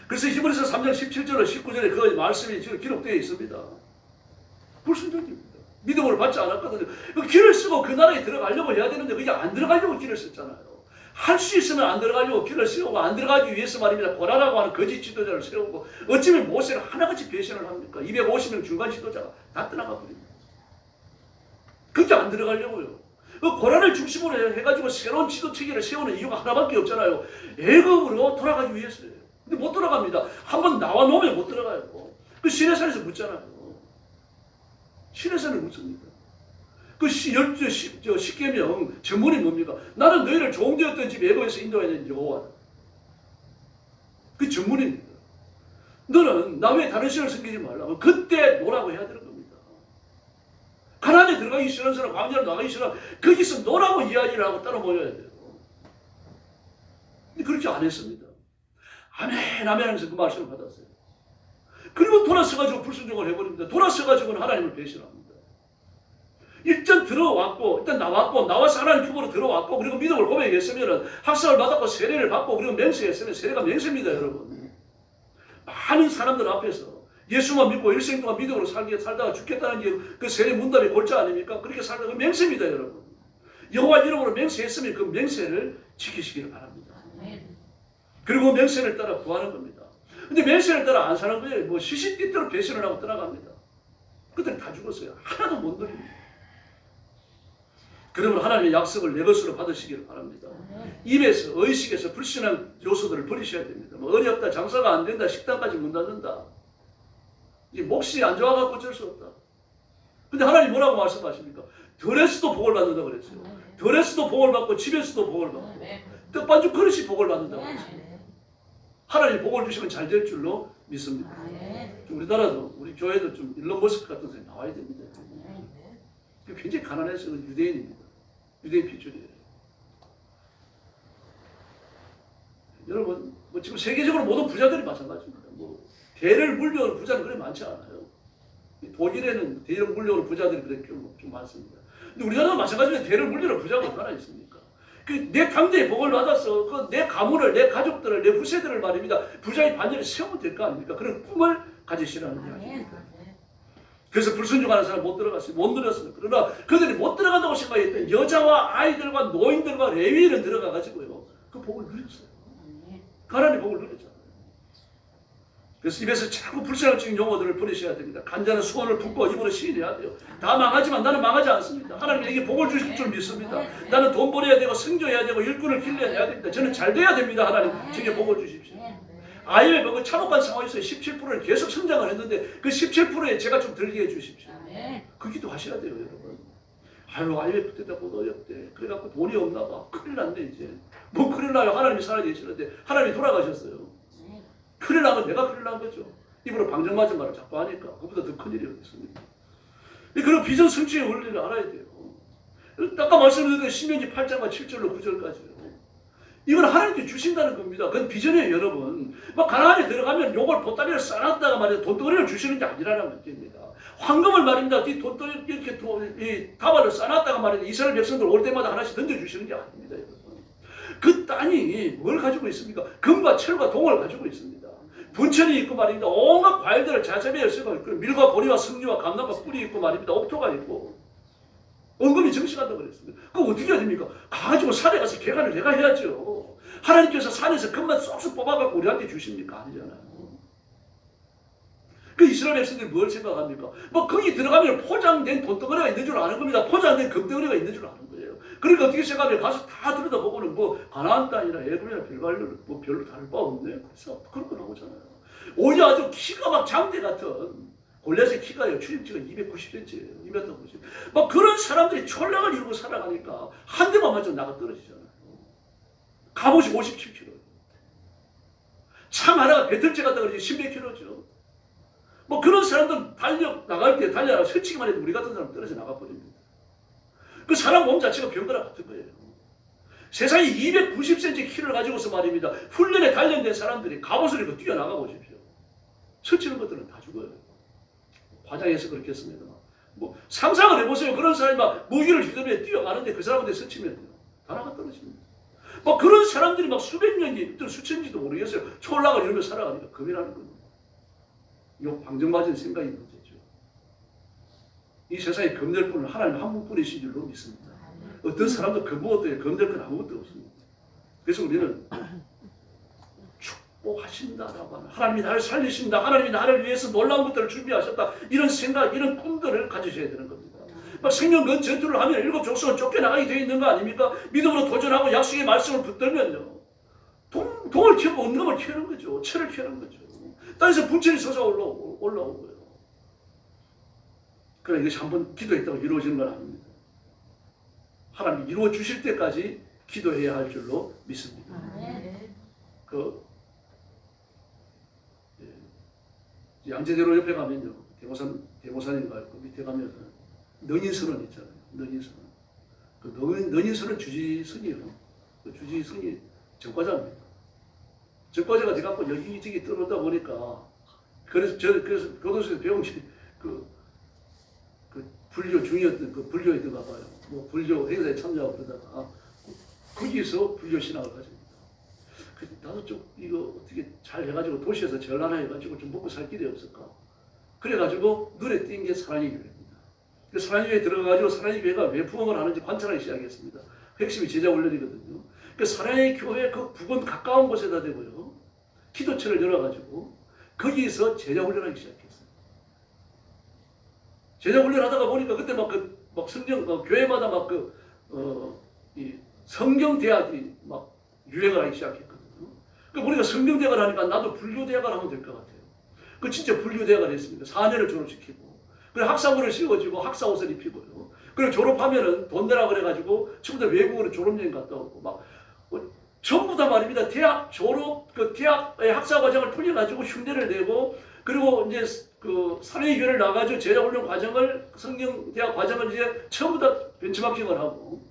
그래서 히브리서 3장 17절과 19절에 그 말씀이 지금 기록되어 있습니다. 불순종입니다. 믿음으로 받지 않았거든요. 그 길을 쓰고 그 나라에 들어가려고 해야 되는데 그게 안 들어가려고 길을 썼잖아요. 할 수 있으면 안 들어가려고 길을 세우고 안 들어가기 위해서 말입니다. 고라라고 하는 거짓 지도자를 세우고 어쩌면 모세를 하나같이 배신을 합니까? 250명 중간 지도자가 다 떠나가 버립니다. 그게 안 들어가려고요. 그 고라를 중심으로 해가지고 새로운 지도 체계를 세우는 이유가 하나밖에 없잖아요. 애굽으로 돌아가기 위해서예요. 근데 못 돌아갑니다. 한번 나와 놓으면 못 들어가요. 그 시내산에서 묻잖아요. 시내산을 묻습니다. 그 10계명 전문이 뭡니까? 나는 너희를 종되었던 집 애굽에서 인도하는 여호와다. 그 전문입니다. 너는 나 외에 다른 신을 섬기지 말라고. 그때 노라고 해야 되는 겁니다. 가나안에 들어가기 싫은 사람, 광야로 나가기 싫은 사람, 거기서 노라고 이야기를 하고 따로 모여야 돼요. 근데 그렇게 안 했습니다. 아멘, 아멘 하면서 그 말씀을 받았어요. 그리고 돌아서가지고 불순종을 해버립니다. 돌아서가지고는 하나님을 배신합니다. 일단 들어왔고, 일단 나와서 하나님 품으로 들어왔고, 그리고 믿음을 고백했으면 학살을 받았고, 세례를 받고, 그리고 맹세했으면 세례가 맹세입니다, 여러분. 많은 사람들 앞에서 예수만 믿고 일생 동안 믿음으로 살다가 죽겠다는 게 그 세례 문답의 골자 아닙니까? 그렇게 살다가 맹세입니다, 여러분. 여호와 이름으로 맹세했으면 그 맹세를 지키시기를 바랍니다. 그리고 맹세를 따라 구하는 겁니다. 근데 맹세를 따라 안 사는 거예요. 뭐 시시때때로 배신을 하고 떠나갑니다. 그들이 다 죽었어요. 하나도 못 누립니다. 그러면 하나님의 약속을 내 것으로 받으시기를 바랍니다. 입에서, 의식에서 불신한 요소들을 버리셔야 됩니다. 뭐 어렵다, 장사가 안 된다, 식당까지 문 닫는다. 이 몫이 안 좋아갖고 어쩔 수 없다. 근데 하나님 뭐라고 말씀하십니까? 덜에서도 복을 받는다고 그랬어요. 덜에서도 복을 받고 집에서도 복을 받고 떡반죽 그릇이 복을 받는다고 그랬어요. 하나님 복을 주시면 잘 될 줄로 믿습니다. 우리나라도 우리 교회도 좀 일론 머스크 같은 사람이 나와야 됩니다. 굉장히 가난해서 유대인입니다. 유대인 핏줄이에요. 여러분, 뭐 지금 세계적으로 모든 부자들이 마찬가지입니다. 뭐 대를 물려오는 부자는 그렇게 많지 않아요. 독일에는 대를 물려오는 부자들이 그렇게 좀 많습니다. 근데 우리나라도 마찬가지입니다. 대를 물려오는 부자가 얼마나 있습니까? 내 강대의 복을 받아서 내 가문을, 내 가족들을, 내 후세들을 말입니다. 부자의 반열에 세우면 될 거 아닙니까? 그런 꿈을 가지시라는 이야기입니다. 그래서 불순종하는 사람 못 들어갔어요. 못 누렸어요. 그러나 그들이 못 들어간다고 생각했던 여자와 아이들과 노인들과 레위인은 들어가가지고요. 그 복을 누렸어요. 하나님의 복을 누렸잖아요. 그래서 입에서 자꾸 불신앙적인 용어들을 버리셔야 됩니다. 간절한 수원을 품고 입으로 시인해야 돼요. 다 망하지만 나는 망하지 않습니다. 하나님이 내게 복을 주실 줄 믿습니다. 나는 돈 벌어야 되고 성교해야 되고 일꾼을 길러야 됩니다. 저는 잘 돼야 됩니다. 하나님 제게 복을 주십시오. IMF 참혹한 상황에서 17%를 계속 성장을 했는데 그 17%에 제가 좀 들게 해주십시오. 그 기도 하셔야 돼요, 여러분. 아유, IMF 때다 못 어렵대. 그래갖고 돈이 없나 봐. 큰일 났네, 이제. 뭐 큰일 나요. 하나님이 살아계시는데 하나님이 돌아가셨어요. 큰일 나면 내가 큰일 난 거죠. 입으로 방정 맞은 말을 자꾸 하니까 그보다 더 큰일이 어디 있습니까? 그런 비전 성취의 원리를 알아야 돼요. 아까 말씀드린 신명기 8장과 7절로 9절까지요. 이건 하나님께 주신다는 겁니다. 그건 비전이에요, 여러분. 막 가나안에 들어가면 요걸 보따리를 싸놨다가 말이야 돈덩어리를 주시는 게 아니라는 문제입니다. 황금을 말입니다. 이 돈덩어리 이렇게 이 다발을 싸놨다가 말이야 이스라엘 백성들 올 때마다 하나씩 던져주시는 게 아닙니다, 여러분. 그 땅이 뭘 가지고 있습니까? 금과 철과 동을 가지고 있습니다. 분천이 있고 말입니다. 온갖 과일들을 자자비에 쓰고 있고 밀과 보리와 석류와 감나무와 꿀이 있고 말입니다. 옥토가 있고 은금이 정식한다고 그랬습니다. 그거 어떻게 해야 됩니까? 가가지고 산에 가서 개간을 내가 해야죠. 하나님께서 산에서 금만 쏙쏙 뽑아갖고 우리한테 주십니까? 아니잖아요. 그 이스라엘 백성들이 뭘 생각합니까? 뭐 거기 들어가면 포장된 돈덩어리가 있는 줄 아는 겁니다. 포장된 금덩어리가 있는 줄 아는 거예요. 그러니까 어떻게 생각해요? 가서 다 들여다보고는 뭐 가나안 땅이나 애굽이나 별로 다를 바 없네. 그래서 그런 거 나오잖아요. 오히려 아주 키가 막 장대 같은 골리앗의 키가요. 출입지가 290cm예요. 2m90. 막 그런 사람들이 촌락을 이루고 살아가니까 한 대만 맞아 나가 떨어지잖아요. 갑옷이 57kg. 창 하나가 배틀째 같다 그러지 10몇 kg죠. 뭐 그런 사람들은 나갈 때 달려라 설치기만 해도 우리 같은 사람 떨어져 나가버립니다. 그 사람 몸 자체가 병거랑 같은 거예요. 세상에 290cm 키를 가지고서 말입니다. 훈련에 단련된 사람들이 갑옷을 입고 뛰어나가 보십시오. 설치는 것들은 다 죽어요. 과장해서 그렇게 했습니다. 뭐 상상을 해보세요. 그런 사람이 막 무기를 휘두르며 뛰어가는데 그 사람한테 스치면 다 나가 떨어집니다. 막 그런 사람들이 막 수백 년이 수천지도 모르겠어요. 촌락을 이루며 살아가니까 금이라는 겁니다. 이거 방정맞은 생각이 문제죠. 이 세상에 겁낼 분은 하나님 한 분뿐이신 줄로 믿습니다. 어떤 사람도 겁먹어도 겁낼 건 아무것도 없습니다. 그래서 우리는 축복하신다라고 하는 하나님이 나를 살리신다. 하나님이 나를 위해서 놀라운 것들을 준비하셨다. 이런 생각, 이런 꿈들을 가지셔야 되는 겁니다. 막 생명건 전투를 하면 7 족속은 쫓겨나가게 되어 있는 거 아닙니까? 믿음으로 도전하고 약속의 말씀을 붙들면요. 동을 키우고 은금을 키우는 거죠. 철을 키우는 거죠. 땅에서 분천이 솟아 올라온 거예요. 그러나 이것이 한번 기도했다고 이루어지는 건 아닙니다. 하나님이 이루어 주실 때까지 기도해야 할 줄로 믿습니다. 양재대로 옆에 가면요, 대모산인가요? 그 밑에 가면 능인선언 있잖아요. 능인선언. 그 능인선언 주지선이에요. 그 주지선이 정과자입니다. 정과자가 돼갖고 여기저기 떨어다 보니까 그래서 교도소에서 배운 게 그 불교 중이었던 그 불교였던가 봐요. 뭐 불교 행사에 참여하고 그러다가 거기서 불교 신학을 가집니다. 나도 좀 이거 어떻게 잘 해가지고 도시에서 절 하나 해가지고 좀 먹고 살 길이 없을까? 그래가지고 눈에 띈 게 사랑의 교회입니다. 그 사랑의 교회에 들어가가지고 사랑의 교회가 왜 부흥을 하는지 관찰하기 시작했습니다. 핵심이 제자 훈련이거든요. 그 사랑의 교회 그 부근 가까운 곳에다 대고요. 기도처를 열어가지고 거기서 제자 훈련하기 시작했어요. 제자 훈련하다가 보니까 그때 막 성경 교회마다 이 성경 대학이 막 유행을 하기 시작했거든요. 그 보니까 성경 대학을 하니까 나도 불교 대학을 하면 될 것 같아요. 그 진짜 불교 대학을 했습니다. 4년을 졸업시키고 그래 학사모를 씌워주고 학사 옷을 입히고요. 그리고 졸업하면은 돈 내라 그래가지고 친구들 외국으로 졸업여행 갔다 오고 막 전부 다 말입니다. 대학 졸업 그 대학의 학사 과정을 통해가지고 흉내를 내고 그리고 이제 그 사랑의 교회를 나가지고 제자훈련 과정을 성경 대학 과정을 이제 전부 다 벤치마킹을 하고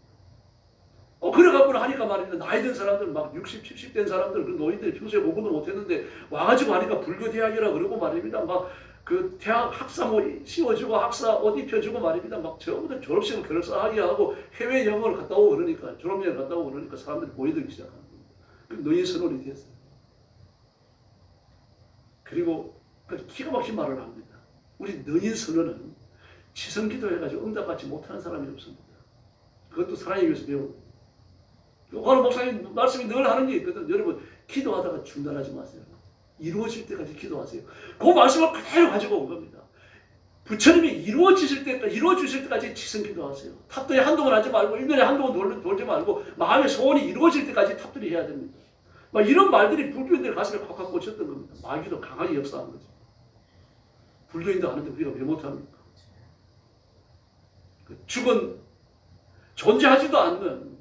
그래갖고 하니까 말입니다. 나이 든 사람들 막 60, 70 된 사람들 그 노인들이 평소에 공부도 못했는데 와가지고 하니까 불교 대학이라 그러고 말입니다. 막 그 대학 학사 뭐 씌워주고 학사 옷 입혀주고 말입니다. 막 전부 다 졸업식을 그럴싸하게 하고 해외 영어를 갔다 오고 그러니까 졸업여행 갔다 오고 그러니까 사람들이 모여들기 시작하는 거예요. 그 너희 선언이 됐어요. 그리고 기가 막힌 말을 합니다. 우리 너희 선언은 치성기도 해가지고 응답받지 못하는 사람이 없습니다. 그것도 사랑에 위해서 배우고 요한은 목사님 말씀이 늘 하는 게 있거든. 여러분 기도하다가 중단하지 마세요. 이루어질 때까지 기도하세요. 그 말씀을 그대로 가지고 온 겁니다. 부처님이 이루어주실 때까지 치성 기도하세요. 탑들이 한동안 하지 말고 1년에 한동안 돌지 말고 마음의 소원이 이루어질 때까지 탑들이 해야 됩니다. 막 이런 말들이 불교인들 가슴에 팍팍 꽂혔던 겁니다. 마귀도 강하게 역사한 거죠. 불교인도 하는데 우리가 왜 못합니까? 죽은 존재하지도 않는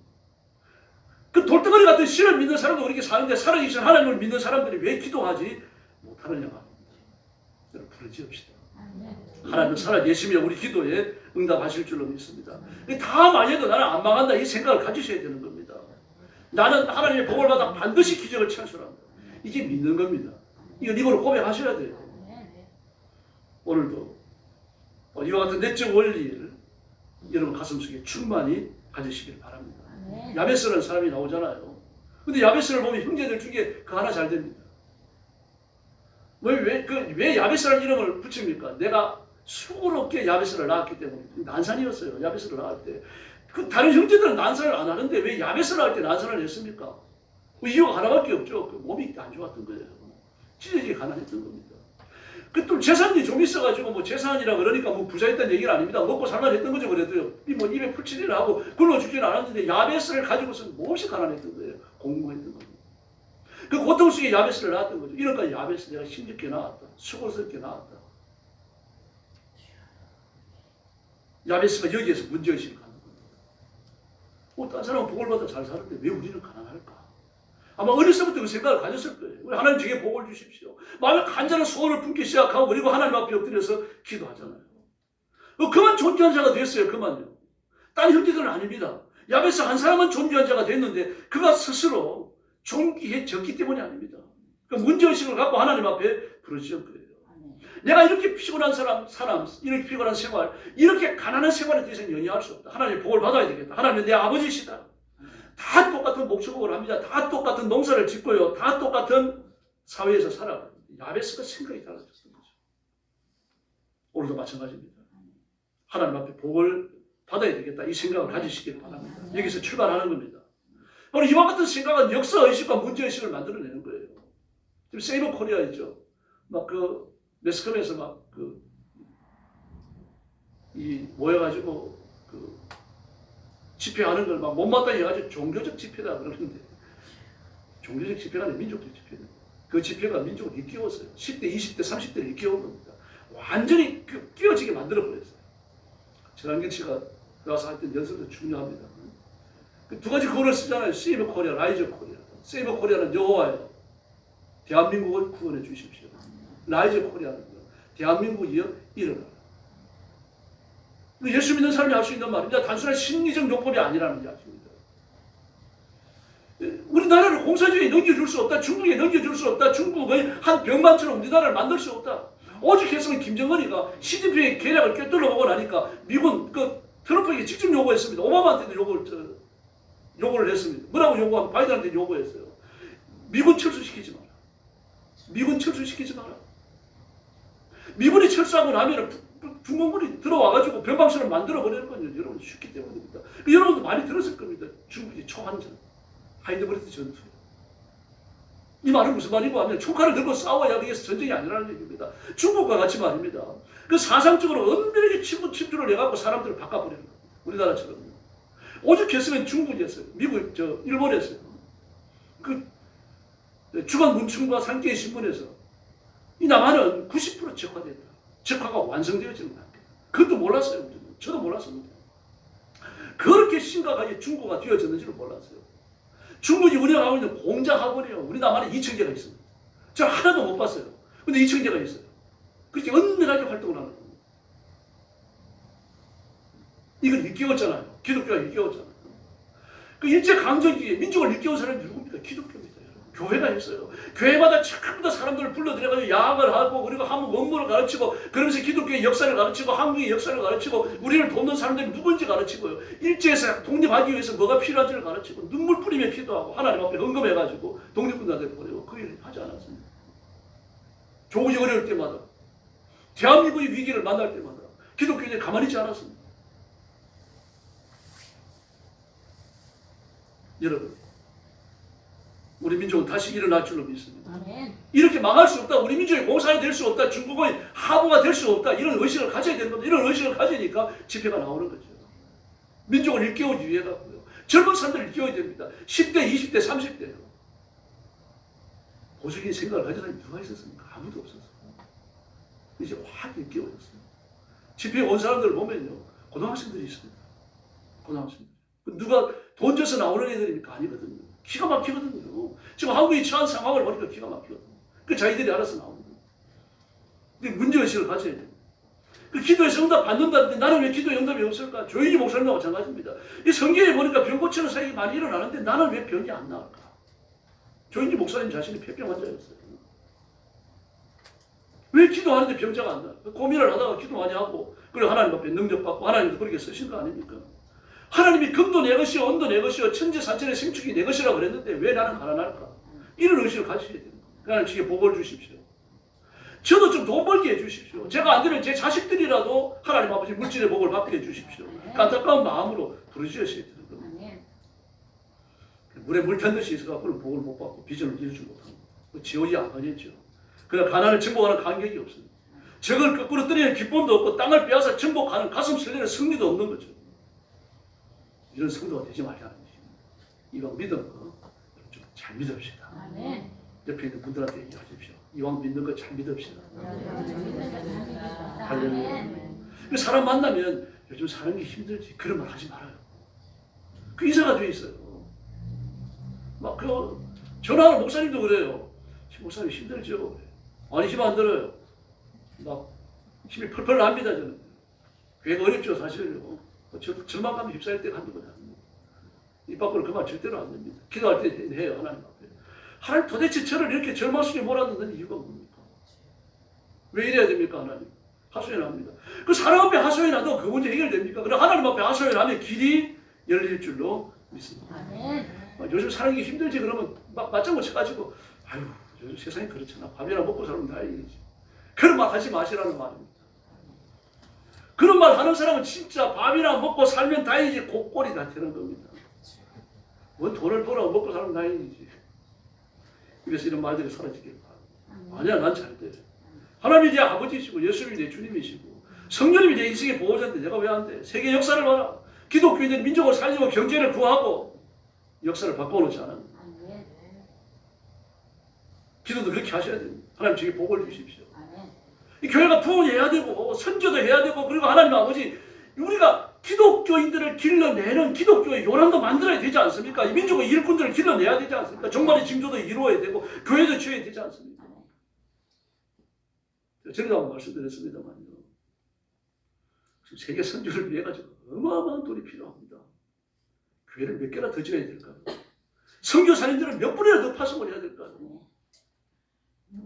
그 돌덩어리 같은 신을 믿는 사람도 그렇게 사는데 살아계신 하나님을 믿는 사람들이 왜 기도하지 못하느냐 말입니다. 여러분 부르지읍시다. 하나님 살아계시며 우리 기도에 응답하실 줄로 믿습니다. 다 망해도 나는 안 망한다 이 생각을 가지셔야 되는 겁니다. 나는 하나님의 복을 받아 반드시 기적을 창출한다. 이게 믿는 겁니다. 이거 입으로 고백하셔야 돼요. 오늘도 이와 같은 내적 원리를 여러분 가슴속에 충만히 가지시길 바랍니다. 야베스라는 사람이 나오잖아요. 근데 야베스를 보면 형제들 중에 그 하나 잘 됩니다. 왜 야베스라는 이름을 붙입니까? 내가 수고롭게 야베스를 낳았기 때문에. 난산이었어요. 야베스를 낳을 때. 그 다른 형제들은 난산을 안 하는데 왜 야베스를 할 때 난산을 했습니까? 그 이유가 하나밖에 없죠. 그 몸이 안 좋았던 거예요. 찢어지게 가난했던 겁니다. 그 또 재산이 좀 있어가지고 뭐 재산이라 그러니까 뭐 부자였다는 얘기는 아닙니다. 먹고 살만 했던 거죠. 그래도요. 뭐 입에 풀칠이를 하고 굴러 죽지는 않았는데 야베스를 가지고서는 몹시 가난했던 거예요. 공부했던 겁니다. 그 고통 속에 야베스를 낳았던 거죠. 이런까지 야베스 내가 힘겹게 낳았다. 수고스럽게 낳았다. 야베스가 여기에서 문제의식을 갖는 겁니다. 딴 사람은 복을 받아 잘 사는데 왜 우리는 가난할까? 아마 어렸을 때그 생각을 가졌을 거예요. 우리 하나님 저에게 복을 주십시오. 마음에 간절한 소원을 품기 시작하고 그리고 하나님 앞에 엎드려서 기도하잖아요. 그만 존귀한 자가 됐어요. 그만요. 딴 형제들은 아닙니다. 야베스 한 사람은 존귀한 자가 됐는데 그가 스스로 존귀해졌기 때문이 아닙니다. 그 문제의식을 갖고 하나님 앞에 부르짖은 거예요. 내가 이렇게 피곤한 사람, 이렇게 피곤한 생활, 이렇게 가난한 생활에 대해서 연연할 수 없다. 하나님의 복을 받아야 되겠다. 하나님은 내 아버지시다. 다 똑같은 목축업을 합니다. 다 똑같은 농사를 짓고요. 다 똑같은 사회에서 살아가요. 야베스가 생각이 달라졌던 거죠. 오늘도 마찬가지입니다. 하나님 앞에 복을 받아야 되겠다. 이 생각을 가지시길 바랍니다. 여기서 출발하는 겁니다. 오늘 이와 같은 생각은 역사의식과 문제의식을 만들어내는 거예요. 지금 세이버 코리아 있죠. 막 그 매스컴에서 막 모여가지고 집회하는 걸 막 못마땅히 해가지고 종교적 집회다 그러는데 종교적 집회가 아니라 민족적 집회다. 그 집회가 민족을 일깨웠어요. 10대, 20대, 30대를 일깨운 겁니다. 완전히 끼어지게 만들어버렸어요. 전환경 씨가 나와서 할 때 연설도 중요합니다. 그 두 가지 구원을 쓰잖아요. 세이버 코리아, 라이저 코리아. 세이버 코리아는 여호와예요. 대한민국을 구원해 주십시오. 라이저 코리아는 대한민국이여 일어나라. 예수 믿는 사람이 할 수 있는 말입니다. 단순한 심리적 요법이 아니라는 이야기입니다. 우리나라를 공산주의에 넘겨줄 수 없다. 중국에 넘겨줄 수 없다. 중국의 한 병만처럼 우리나라를 만들 수 없다. 오직 했으면 김정은이가 시진핑의 계략을 꿰뚫어 보고 나니까 미군 트럼프에게 직접 요구했습니다. 오바마한테도 요구를 했습니다. 뭐라고 요구하면 바이든한테 요구했어요. 미군 철수시키지 마라. 미군 철수시키지 마라. 미군이 철수하고 나면 중공군이 들어와가지고 변방선을 만들어버리는 건 여러분 쉽기 때문입니다. 여러분도 많이 들었을 겁니다. 중국이 초한전, 하이드브리드 전투. 이 말은 무슨 말이고 하면 총칼을 들고 싸워야 위해서 전쟁이 아니라는 얘기입니다. 중국과 같이 말입니다. 그 사상적으로 은밀하게 침투를 해갖고 사람들을 바꿔버리는 겁니다. 우리나라처럼. 오죽했으면 중국이었어요. 일본이었어요. 그 주간 문춘과 산케이 신문에서 이 남한은 90% 적화됐다. 적화가 완성되어지는 겁니다. 그것도 몰랐어요. 저도 몰랐습니다. 그렇게 심각하게 중고가 되어졌는지를 몰랐어요. 중국이 운영하고 있는 공장 학원이요. 우리 남한에 2,000개가 있습니다. 저 하나도 못 봤어요. 근데 2,000개가 있어요. 그렇게 은밀하게 활동을 하는 겁니다. 이걸 일깨웠잖아요. 기독교가 일깨웠잖아요. 그 일제강점기에 민족을 일깨운 사람이 누굽니까? 기독교입니다. 교회가 있어요. 교회마다 전부 다 사람들을 불러들여가지고 야학을 하고 그리고 한국 원문을 가르치고 그러면서 기독교의 역사를 가르치고 한국의 역사를 가르치고 우리를 돕는 사람들이 누군지 가르치고요. 일제에서 독립하기 위해서 뭐가 필요한지를 가르치고 눈물 뿌리며 기도하고 하나님 앞에 헌금해가지고 독립군단들 보내고 그 일을 하지 않았습니다. 조국이 어려울 때마다 대한민국의 위기를 만날 때마다 기독교인들이 가만히 있지 않았습니다. 여러분 우리 민족은 다시 일어날 줄로 믿습니다. 아멘. 이렇게 망할 수 없다. 우리 민족의 공산이 될 수 없다. 중국의 하부가 될 수 없다. 이런 의식을 가져야 되는 겁니다. 이런 의식을 가지니까 집회가 나오는 거죠. 민족을 일깨우기 위해 가고요. 젊은 사람들을 일깨워야 됩니다. 10대, 20대, 30대요. 보수적인 생각을 가진 사람이 누가 있었습니까? 아무도 없었어요. 이제 확 일깨워졌어요. 집회에 온 사람들을 보면요. 고등학생들이 있습니다. 고등학생들. 누가 돈 줘서 나오는 애들입니까? 아니거든요. 기가 막히거든요. 지금 한국이 처한 상황을 보니까 기가 막히거든요. 그 자기들이 알아서 나오는 거예요. 근데 문제의식을 가져야 돼요. 그 기도에서 응답 받는다는데 나는 왜 기도에 응답이 없을까? 조인희 목사님과 마찬가지입니다. 이 성경에 보니까 병 고치는 사역이 많이 일어나는데 나는 왜 병이 안 나을까? 조인희 목사님 자신이 폐병 환자였어요. 왜 기도하는데 병자가 안 나? 고민을 하다가 기도 많이 하고 그리고 하나님 앞에 능력받고 하나님도 그렇게 쓰신 거 아닙니까? 하나님이 금도 내 것이요 언도 내 것이요 천지 산천의 생축이 내 것이라고 그랬는데 왜 나는 가난할까? 이런 의식을 가지셔야 됩니다. 하나님 제게 복을 주십시오. 저도 좀 돈 벌게 해주십시오. 제가 안 되면 제 자식들이라도 하나님 아버지 물질의 복을 받게 해주십시오. 안타까운 마음으로 부르짖으셔야 되는 겁니다. 물에 물 탔듯이 있어갖고 복을 못 받고 비전을 이루지 못하는 거예요. 지옥이 안 가겠죠. 그러나 가난을 정복하는 간격이 없습니다. 적을 거꾸로 때리는 기쁨도 없고 땅을 빼앗아 정복하는 가슴 설레는 승리도 없는 거죠. 이런 성도가 되지 말자는 것입니다. 이왕 믿는 거 좀 잘 믿읍시다. 옆에 있는 분들한테 얘기하십시오. 이왕 믿는 거 잘 믿읍시다. 할렐루야. 사람 만나면 요즘 사는 게 힘들지 그런 말 하지 말아요. 그 이사가 돼 있어요. 막 그 전화하는 목사님도 그래요. 목사님 힘들죠. 아니 힘 안 들어요. 막 힘이 펄펄 납니다 저는. 교회가 어렵죠 사실은요. 절망감에 휩싸일 때가 한두 번이 아닙니다. 입 밖으로 그 말 절대로 안 됩니다. 기도할 때 해요 하나님 앞에. 하나님 도대체 저를 이렇게 절망 속에 몰아넣는 이유가 뭡니까? 왜 이래야 됩니까 하나님? 하소연합니다. 그 사람 앞에 하소연하도 그 문제 해결됩니까? 그럼 하나님 앞에 하소연하면 길이 열릴 줄로 믿습니다. 요즘 사는 게 힘들지 그러면 막 맞장구 쳐가지고 아유 요즘 세상이 그렇잖아. 밥이나 먹고 살면 다행이지. 그런 말 하지 마시라는 말입니다. 그런 말 하는 사람은 진짜 밥이나 먹고 살면 다행이지 곡골이 다 되는 겁니다. 뭔 돈을 벌어 먹고 살면 다행이지. 그래서 이런 말들이 사라지길 바랍니다. 아니야 난 잘 돼. 하나님이 내 아버지시고 예수님이 내 주님이시고 성령님이 내 인생의 보호자인데 내가 왜 안 돼? 세계 역사를 봐라. 기독교인들이 민족을 살리고 경제를 구하고 역사를 바꿔놓지 않았는데 기도도 그렇게 하셔야 됩니다. 하나님 저에게 복을 주십시오. 이 교회가 부흥해야 되고 선교도 해야 되고 그리고 하나님 아버지 우리가 기독교인들을 길러내는 기독교의 요람도 만들어야 되지 않습니까? 이 민족의 일꾼들을 길러내야 되지 않습니까? 종말의 징조도 이루어야 되고 교회도 지어야 되지 않습니까? 전에도 한번 말씀드렸습니다만요. 지금 세계 선교를 위해 가지고 어마어마한 돈이 필요합니다. 교회를 몇 개나 더 지어야 될까요? 선교사님들을 몇 분이나 더 파송을 해야 될까요?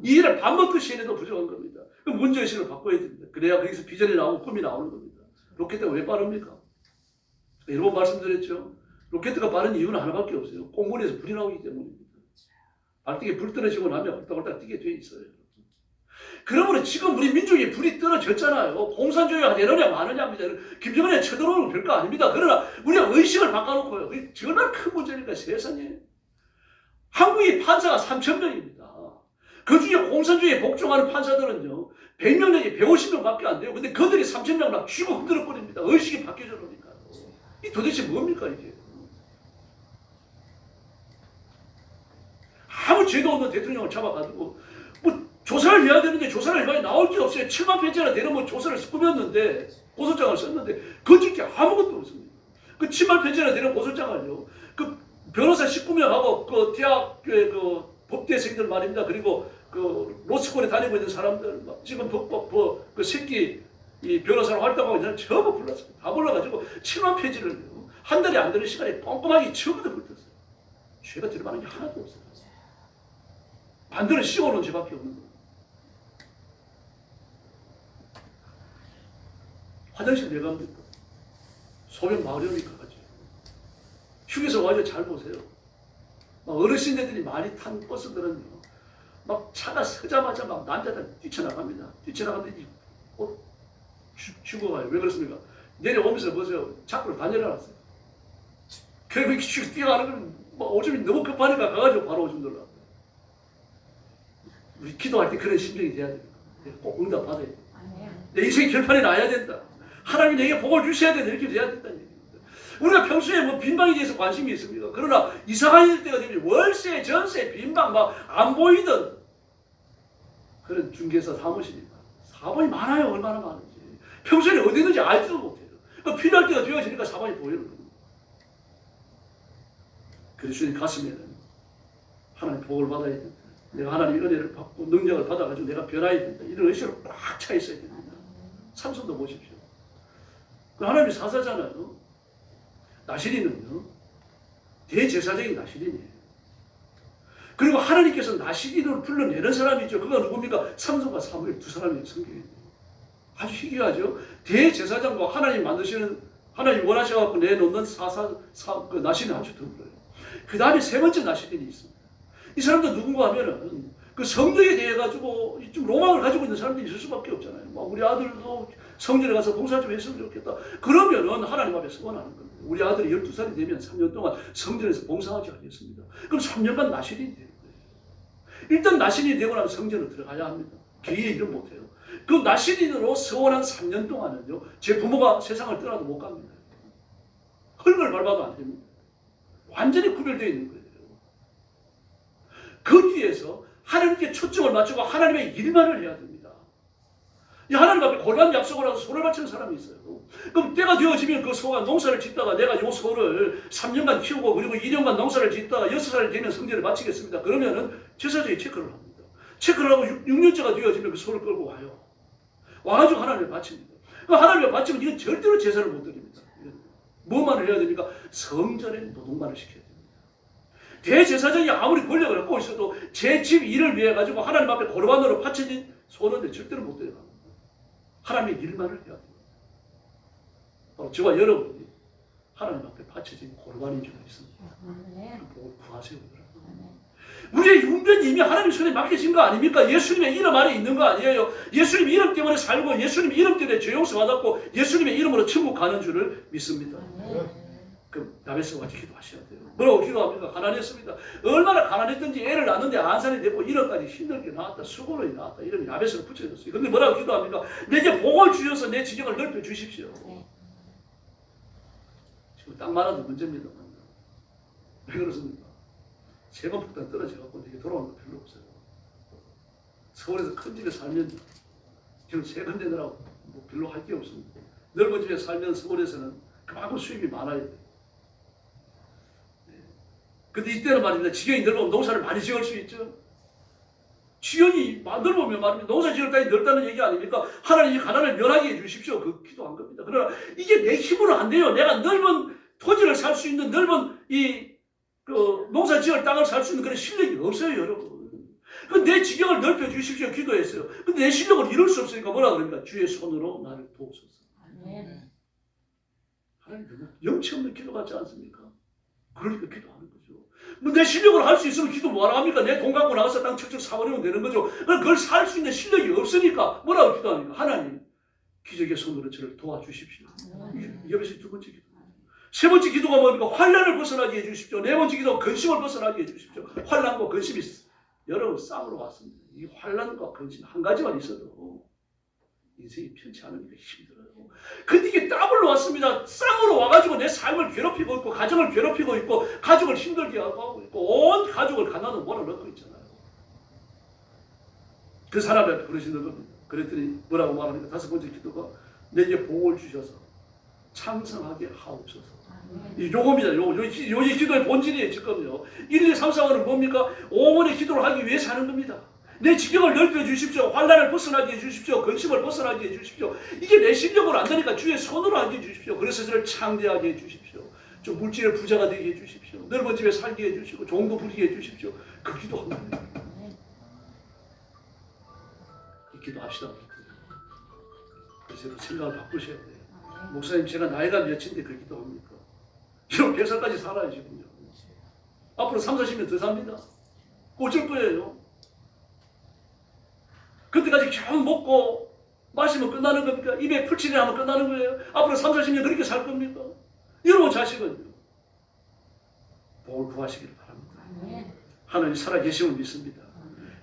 이 일을 밥 먹듯이 해내도 부족한 겁니다. 그럼 문제의식을 바꿔야 됩니다. 그래야 거기서 비전이 나오고 꿈이 나오는 겁니다. 로켓가 왜 빠릅니까? 여러 번 말씀드렸죠. 로켓가 빠른 이유는 하나밖에 없어요. 꽁무니에서 불이 나오기 때문입니다. 발등에 불 떨어지고 나면 헐떡헐떡 뛰게 돼 있어요. 그러므로 지금 우리 민족에 불이 떨어졌잖아요. 공산주의가 되느냐 마느냐입니다. 김정은에 쳐들어오는 거 별거 아닙니다. 그러나 우리가 의식을 바꿔놓고요. 정말 큰 문제니까 세상에. 한국의 판사가 3,000명입니다. 그 중에 공산주의에 복종하는 판사들은요. 100명 내지 150명밖에 안 돼요. 근데 그들이 3,000명 막 쥐고 흔들어 버립니다. 의식이 바뀌어져 버리니까. 이 도대체 뭡니까 이게? 아무 죄도 없는 대통령을 잡아가지고 뭐 조사를 해야 되는데 조사를 해봐야 나올 게 없어요. 7만 편지나 되는 뭐 조사를 꾸몄는데 고소장을 썼는데 거짓 게 아무것도 없습니다. 그 7만 편지나 되는 고소장을요. 그 변호사 19명하고 그 대학교의 그 법대생들 말입니다. 그리고 그 로스쿨에 다니고 있는 사람들 지금 그 새끼 이 변호사로 활동하고 있는 사람 전부 불렀습니다. 다 불러가지고 7만 페이지를 한 달에 안 되는 시간에 꼼꼼하게 전부 다 불렀어요. 죄가 들어가는 게 하나도 없어요. 반대로 씌워놓은 죄밖에 없는 거예요. 화장실 왜 갑니까? 소변 마려우니까 가지. 휴게소 와서 잘 보세요. 막 어르신들이 많이 탄 버스들은요. 막 차가 서자마자 막 남자들 뛰쳐나갑니다. 뛰쳐나가는데 옷 죽어가요. 왜 그렇습니까? 내려오면서 보세요. 자꾸로 다 내려놨어요. 그리고 이렇게 뛰어가는 건 뭐 오줌이 너무 급하니까 가가지고 바로 오줌 들어가요. 우리 기도할 때 그런 심정이 돼야 됩니다. 꼭 응답 받아야 돼요. 내 인생 결판이 나야 된다. 하나님이 내게 복을 주셔야 된다. 이렇게 돼야 된다는 얘기입니다. 우리가 평소에 뭐 빈방에 대해서 관심이 있습니까? 그러나 이사갈 때가 되면 월세, 전세, 빈방 막 안 보이던 그런 중개사 사무실입니다. 사본이 많아요. 얼마나 많은지. 평소에 어디 있는지 알지도 못해요. 그러니까 필요할 때가 되어지니까 사본이 보이는 겁니다. 그래서 주님 가슴에는 하나님 복을 받아야 된다. 내가 하나님의 은혜를 받고 능력을 받아가지고 내가 변화해야 된다. 이런 의식으로 꽉 차 있어야 됩니다. 삼손도 보십시오. 그 하나님의 사사잖아요. 나시린은요, 대제사장이 나시린이에요. 그리고 하나님께서 나시린을 불러내는 사람이죠. 그가 누굽니까? 삼손과 사무엘 두 사람이 성경에 아주 희귀하죠. 대제사장과 하나님 만드시는, 하나님 원하셔갖고 내놓는 그 나시린이 아주 드물어요. 그 다음에 세 번째 나시린이 있습니다. 이 사람도 누군가 하면은 그 성경에 대해 가지고 좀 로망을 가지고 있는 사람들이 있을 수밖에 없잖아요. 우리 아들도 성전에 가서 봉사 좀 했으면 좋겠다. 그러면은 하나님 앞에 서원하는 겁니다. 우리 아들이 12살이 되면 3년 동안 성전에서 봉사하지 않겠습니다. 그럼 3년간 나시린이 되는 거예요. 일단 나시린이 되고 나면 성전으로 들어가야 합니다. 개의 일은 못해요. 그 나시린으로 서원한 3년 동안은요, 제 부모가 세상을 떠나도 못 갑니다. 흙을 밟아도 안 됩니다. 완전히 구별되어 있는 거예요. 거기에서 하나님께 초점을 맞추고 하나님의 일만을 해야 됩니다. 이 하나님 앞에 고난 약속을 하고 소를 바치는 사람이 있어요. 그럼 때가 되어지면 그 소가 농사를 짓다가 내가 이 소를 3년간 키우고 그리고 2년간 농사를 짓다가 6살이 되면 성전을 마치겠습니다. 그러면은 제사장이 체크를 합니다. 체크를 하고 6년째가 되어지면 그 소를 끌고 와요. 와가지고 하나님을 바칩니다. 그 하나님을 바치면 이건 절대로 제사를 못 드립니다. 뭐만을 해야 됩니까? 성전에 노동만을 시켜야 됩니다. 대제사장이 아무리 권력을 갖고 있어도 제 집 일을 위해 가지고 하나님 앞에 고르반으로 바쳐진 소는데 절대로 못 데려갑니다. 하나님의 일만을 해야 됩니다. 바로 저와 여러분이 하나님 앞에 바쳐진 고르반인 줄 있습니다. 복을 구하세요. 우리의 운명이 이미 하나님 손에 맡겨진 거 아닙니까? 예수님의 이름 안에 있는 거 아니에요? 예수님 이름 때문에 살고 예수님 이름 때문에 죄 용서 받았고 예수님의 이름으로 천국 가는 줄을 믿습니다. 그럼 야베스와 같이 기도하셔야 돼요. 뭐라고 기도합니까? 가난했습니다. 얼마나 가난했든지 애를 낳는데 안산이 됐고 1억까지 힘들게 낳았다. 수고로 낳았다. 이름이 야베스로 붙여졌어요. 근데 뭐라고 기도합니까? 내게 복을 주셔서 내 지경을 넓혀 주십시오. 지금 딱 말아도 문제입니다. 왜 그렇습니까? 세금폭탄 떨어져갖고 이게 돌아오는 거 별로 없어요. 서울에서 큰 집에 살면 지금 세금 내느라고 뭐 별로 할 게 없습니다. 넓은 집에 살면 서울에서는 그만큼 수입이 많아야 돼요. 근데 이때는 말입니다. 지경이 넓으면 농사를 많이 지을 수 있죠. 지경이 넓으면 말입니다. 농사 지을 땅이 넓다는 얘기 아닙니까? 하나님 이 가난을 면하게 해주십시오. 그 기도한 겁니다. 그러나 이게 내 힘으로 안 돼요. 내가 넓은 토지를 살 수 있는 넓은 농사 지을 땅을 살 수 있는 그런 실력이 없어요, 여러분. 내 지경을 넓혀 주십시오. 기도했어요. 근데 내 실력을 이룰 수 없으니까 뭐라 그럽니까? 주의 손으로 나를 도우소서. 하나님 너무 염치 없는 기도 같지 않습니까? 그러니까 기도하는 거죠. 뭐 내 실력으로 할 수 있으면 기도 뭐라 합니까? 내 돈 갖고 나가서 땅 척척 사버리면 되는 거죠. 그걸 살 수 있는 실력이 없으니까 뭐라고 기도합니까? 하나님, 기적의 손으로 저를 도와주십시오. 이것이 두 번째 기도. 세 번째 기도가 뭡니까? 환난을 벗어나게 해주십시오. 네 번째 기도가 근심을 벗어나게 해주십시오. 환난과 근심이 여러분 쌍으로 왔습니다. 이 환난과 근심 한 가지만 있어도 인생이 편치 않으니까 힘들어요. 근데 이게 더블로 왔습니다. 쌍으로 와가지고 내 삶을 괴롭히고 있고 가정을 괴롭히고 있고 가족을 힘들게 하고 있고 온 가족을 가난으로 몰아넣고 있잖아요. 그 사람을 부르시는 겁니다. 그랬더니 뭐라고 말합니까? 다섯 번째 기도가 내게 복을 주셔서 창성하게 하옵소서. 요겁니다. 요 기도의 본질이에요. 지금요. 1, 2, 3, 4번은 뭡니까? 5번의 기도를 하기 위해서 하는 겁니다. 내 지경을 넓혀 주십시오. 환난을 벗어나게 해 주십시오. 근심을 벗어나게 해 주십시오. 이게 내 실력으로 안 되니까 주의 손으로 하게 해 주십시오. 그래서 저를 창대하게 해 주십시오. 좀 물질의 부자가 되게 해 주십시오. 넓은 집에 살게 해 주시고 종도 부리게 해 주십시오. 그 기도합니다. 이 기도합시다. 그래서 생각을 바꾸셔야 돼요. 목사님 제가 나이가 몇인데 그 기도합니까? 이런 100살까지 살아야지군요. 앞으로 3, 40년 더 삽니다. 어쩔 거예요. 그때까지 겨우 먹고 마시면 끝나는 겁니까? 입에 풀칠을 하면 끝나는 거예요? 앞으로 3, 40년 그렇게 살 겁니까? 여러분 자식은요. 복을 구하시길 바랍니다. 하나님 살아계심을 믿습니다.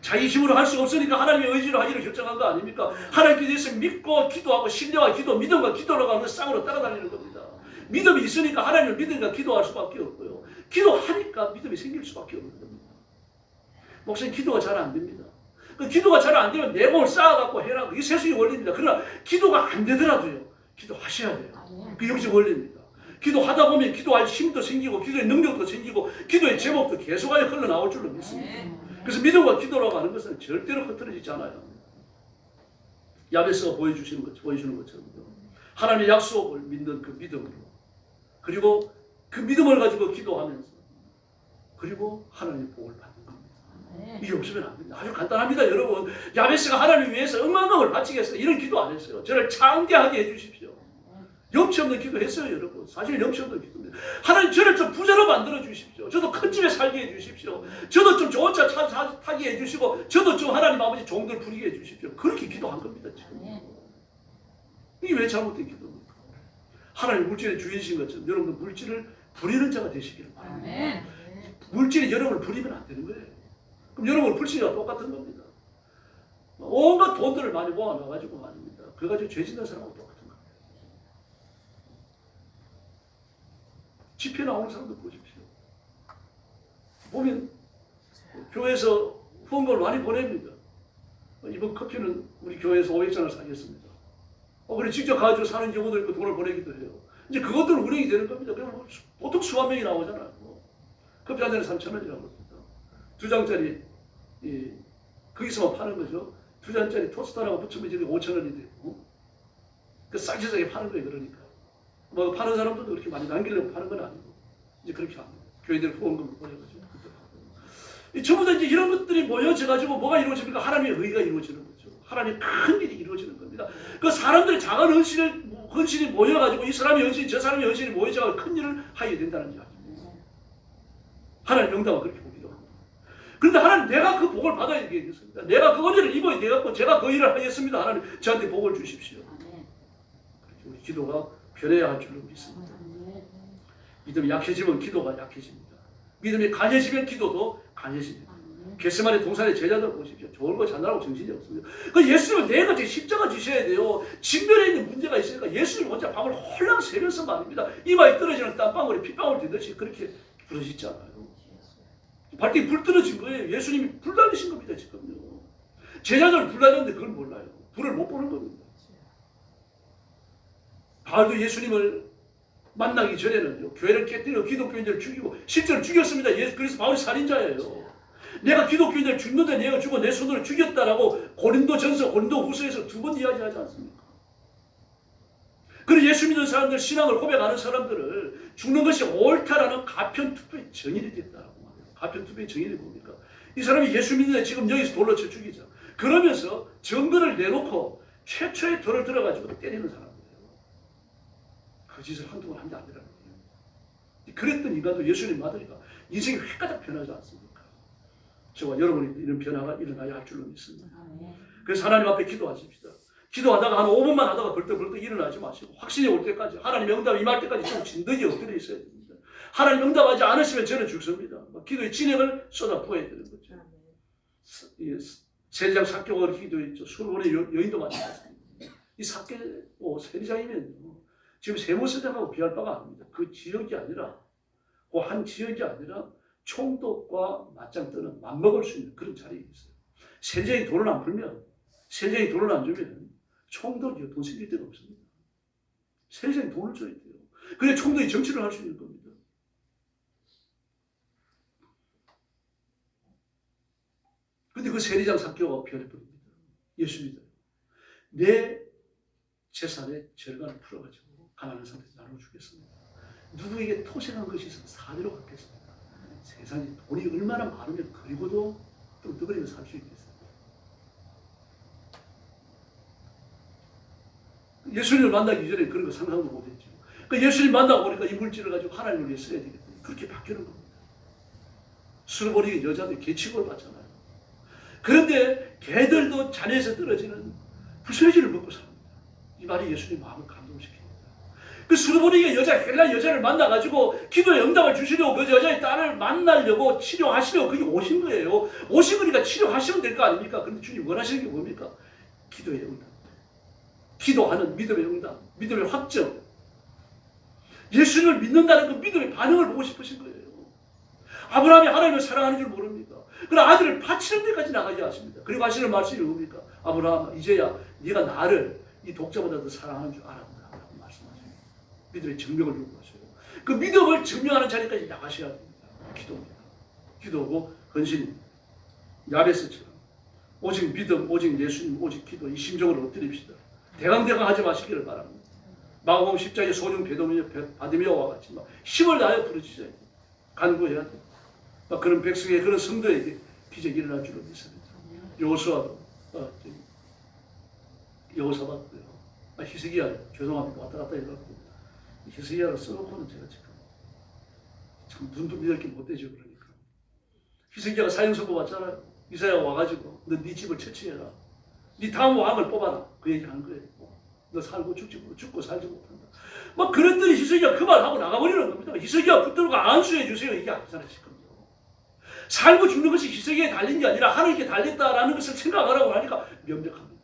자기 힘으로 할 수 없으니까 하나님의 의지로 하기로 결정한 거 아닙니까? 하나님께 대해서 믿고 기도하고 신뢰와 기도, 믿음과 기도로 가는 쌍으로 따라다니는 겁니다. 믿음이 있으니까 하나님을 믿으니까 기도할 수밖에 없고요. 기도하니까 믿음이 생길 수밖에 없는 겁니다. 목사님 기도가 잘 안 됩니다. 그 기도가 잘 안 되면 내공을 쌓아갖고 해라. 이게 세속의 원리입니다. 그러나 기도가 안 되더라도요. 기도하셔야 돼요. 그 영적 원리입니다. 기도하다 보면 기도할 힘도 생기고 기도의 능력도 생기고 기도의 제목도 계속하여 흘러나올 줄로 믿습니다. 그래서 믿음과 기도라고 하는 것은 절대로 흐트러지지 않아요. 야베스가 보여주는 것처럼 하나님의 약속을 믿는 그 믿음으로, 그리고 그 믿음을 가지고 기도하면서, 그리고 하나님의 복을 받는 겁니다. 이게 없으면 안 됩니다. 아주 간단합니다, 여러분. 야베스가 하나님 위해서 억만금을 바치겠어요, 이런 기도 안 했어요. 저를 창대하게 해주십시오. 염치 없는 기도 했어요, 여러분. 사실 염치 없는 기도입니다. 하나님, 저를 좀 부자로 만들어 주십시오. 저도 큰 집에 살게 해 주십시오. 저도 좀 좋은 차 타게 해 주시고, 저도 좀 하나님 아버지 종들 부리게 해 주십시오. 그렇게 기도한 겁니다, 지금. 이게 왜 잘못된 기도입니까? 하나님 물질의 주인이신 것처럼 여러분들 물질을 부리는 자가 되시기를 바랍니다. 물질이 여러분을 부리면 안 되는 거예요. 그럼 여러분 불신이와 똑같은 겁니다. 온갖 돈들을 많이 모아놔가지고 말입니다. 그거 가지고 죄 짓는 사람하고 똑같은 거예요. 집회 나오는 사람들 보십시오. 보면 교회에서 후원금을 많이 보냅니다. 이번 커피는 우리 교회에서 500잔을 사겠습니다. 그래 직접 가지고 사는 경우도 있고 돈을 보내기도 해요. 이제 그것들은 운행이 되는 겁니다. 그럼 보통 수만 명이 나오잖아요. 커피 한 잔에 3,000원이라고 합니다. 2장짜리 거기서만 파는 거죠. 2잔짜리 토스트하고 붙이면 이제 5,000원이 되고, 그 싸게 파는 거예요. 그러니까 뭐 파는 사람들도 그렇게 많이 남기려고 파는 건 아니고 이제 그렇게 합니다. 교회들 후원금을 보내가지고 전부 다 이제 이런 것들이 모여져가지고 뭐가 이루어집니까? 하나님의 의가 이루어지는 거죠. 하나님의 큰 일이 이루어지는 겁니다. 그 사람들이 작은 헌신이 모여가지고 이 사람의 헌신, 저 사람의 헌신이 모여져서 큰 일을 하게 된다는 이야기입니다. 하나님 명당은 그렇게 보기도 합니다. 그런데 하나님, 내가 그 복을 받아야 되겠습니다. 내가 그 은혜를 입어야 되겠고 제가 그 일을 하겠습니다. 하나님 저한테 복을 주십시오. 우리 기도가 변해야 할 줄로 믿습니다. 믿음이 약해지면 기도가 약해집니다. 믿음이 강해지면 기도도 강해집니다. 겟세마네 동산의 제자들 보십시오. 좋은 거 자느라고 정신이 없습니다. 그 예수님은 내가 십자가 지셔야 돼요. 직면에 있는 문제가 있으니까 예수님 혼자 밤을 홀랑 새면서 말입니다. 이마에 떨어지는 땀방울이 핏방울 되듯이 그렇게 부러지잖아요. 발등에 불 떨어진 거예요. 예수님이 불 달리신 겁니다, 지금요. 제자들은 불 달렸는데 그걸 몰라요. 불을 못 보는 겁니다. 바울도 예수님을 만나기 전에는요, 교회를 깨뜨려 기독교인들을 죽이고 실제로 죽였습니다. 그래서 바울이 살인자예요. 내가 기독교인들을 죽는데 내가 죽어 내 손으로 죽였다라고 고린도전서, 고린도후서에서 2번 이야기하지 않습니까? 그리고 예수 믿는 사람들, 신앙을 고백하는 사람들을 죽는 것이 옳다라는 가편투표의 정인이 됐다라고 말해요. 가편투표의 정인이 뭡니까? 이 사람이 예수 믿는데 지금 여기서 돌로 쳐 죽이자. 그러면서 증거를 내놓고 최초의 돌을 들어가지고 때리는 사람이에요. 그 짓을 한두 번 한 게 아니라는 거예요. 그랬던 인간도 예수님 받으니까 인생이 획가닥 변하지 않습니까? 저와 여러분이 이런 변화가 일어나야 할 줄로 믿습니다. 그래서 하나님 앞에 기도하십시다. 기도하다가 한 5분만 하다가 벌떡벌떡 일어나지 마시고 확신이 올 때까지, 하나님 응답 임할 때까지 좀 진득이 엎드려 있어야 됩니다. 하나님 응답하지 않으시면 저는 죽습니다. 기도의 진액을 쏟아 부어야 되는 거죠. 세리장 삭개가 기도했죠. 술본의 여인도 마찬가지입니다. 이 삭개 세리장이면 지금 세무서장하고 비할 바가 아닙니다. 그 지역이 아니라, 그 한 지역이 아니라 총독과 맞짱 뜨는 맞먹을 수 있는 그런 자리에 있어요. 세리장이 돈을 안 풀면, 세리장이 돈을 안 주면 총독이 돈 생길 데가 없습니다. 세리장이 돈을 줘야 돼요. 그래 총독이 정치를 할 수 있는 겁니다. 근데 그 세리장 삭개가 변해버립니다. 예수 믿어요. 내 재산의 절반을 풀어가지고 가난한 사람들이 나눠주겠습니다. 누구에게 토생한 것이 있으면 사대로 갚겠습니다. 세상에 돈이 얼마나 많으면 그리고도 좀 덩어리를 살 수 있겠어요. 예수님을 만나기 전에 그런 거 상상도 못했죠. 그러니까 예수님 만나고 보니까 이 물질을 가지고 하나님을 위해 써야 되겠다. 그렇게 바뀌는 겁니다. 술버리게 여자들 개취급을 받잖아요. 그런데 개들도 잔에서 떨어지는 부스러기를 먹고 삽니다. 이 말이 예수님 마음을 감동시킵니다. 그 술버리게 헬라 여자를 만나가지고 기도에 응답을 주시려고 그 여자의 딸을 만나려고 치료하시려고 그게 오신 거예요. 오신 거니까 치료하시면 될 거 아닙니까? 그런데 주님 원하시는 게 뭡니까? 기도의 응답. 기도하는 믿음의 응답, 믿음의 확정. 예수님을 믿는다는 그 믿음의 반응을 보고 싶으신 거예요. 아브라함이 하나님을 사랑하는 줄 모릅니까? 그럼 아들을 바치는 데까지 나가게 하십니다. 그리고 하시는 말씀이 뭡니까? 아브라함아, 이제야 네가 나를 이 독자보다 더 사랑하는 줄 알았다 라고 말씀하세요. 믿음의 증명을 요구하세요. 그 믿음을 증명하는 자리까지 나가셔야 됩니다. 기도입니다. 기도고 헌신입니다. 야베스처럼 오직 믿음, 오직 예수님, 오직 기도 이 심정을 엎드립시다. 대강대강 하지 마시기를 바랍니다. 마가복음 10장에 소년 바디메오와 같이 막 힘을 다하여 부르짖어야 돼. 간구해야 돼. 막 그런 백성의 그런 성도에게 기적이 일어날 줄로 믿습니다. 여호수아도 여호사밧도요. 히스기야 죄송합니다. 왔다 갔다 해가지고 히스기야를 써놓고는 제가 지금 참 눈도 믿을 게 못 되죠. 그러니까 히스기야가 사형선고 받잖아요. 이사야가 와가지고 너 네 집을 처치해라. 네 다음 왕을 뽑아라. 그 얘기 한 거예요. 너 살고 죽고 살지 못한다. 막 그랬더니 히스기야 그 말하고 나가버리는 겁니다. 히스기야 붙들고 안수해 주세요. 이게 아니잖아요. 지금. 살고 죽는 것이 히스기야에 달린 게 아니라 하나님께 달렸다라는 것을 생각하라고 하니까 명백합니다.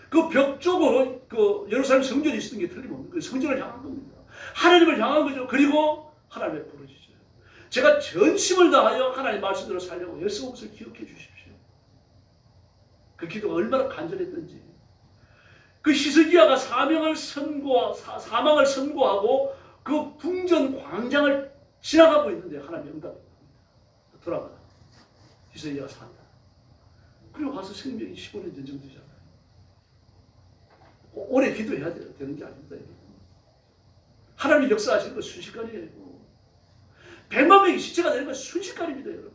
그 벽 쪽으로 그 예루살렘 성전이 있었던 게 틀림없는 거예요. 성전을 향한 겁니다. 하나님을 향한 거죠. 그리고 하나님의 부르짖어요. 제가 전심을 다하여 하나님의 말씀대로 살려고 애쓰는 것을 기억해 주십시오. 그 기도가 얼마나 간절했던지. 그 히스기야가 사망을 선고하고 그 궁전 광장을 지나가고 있는데 하나님의 응답이 돌아가라. 히스기야가 산다. 그리고 가서 생명이 15년 전 정도 되잖아요. 오래 기도해야 되는 게 아닙니다. 하나님이 역사하시는 건 순식간이에요. 100만 명이 시체가 되는 건 순식간입니다. 여러분.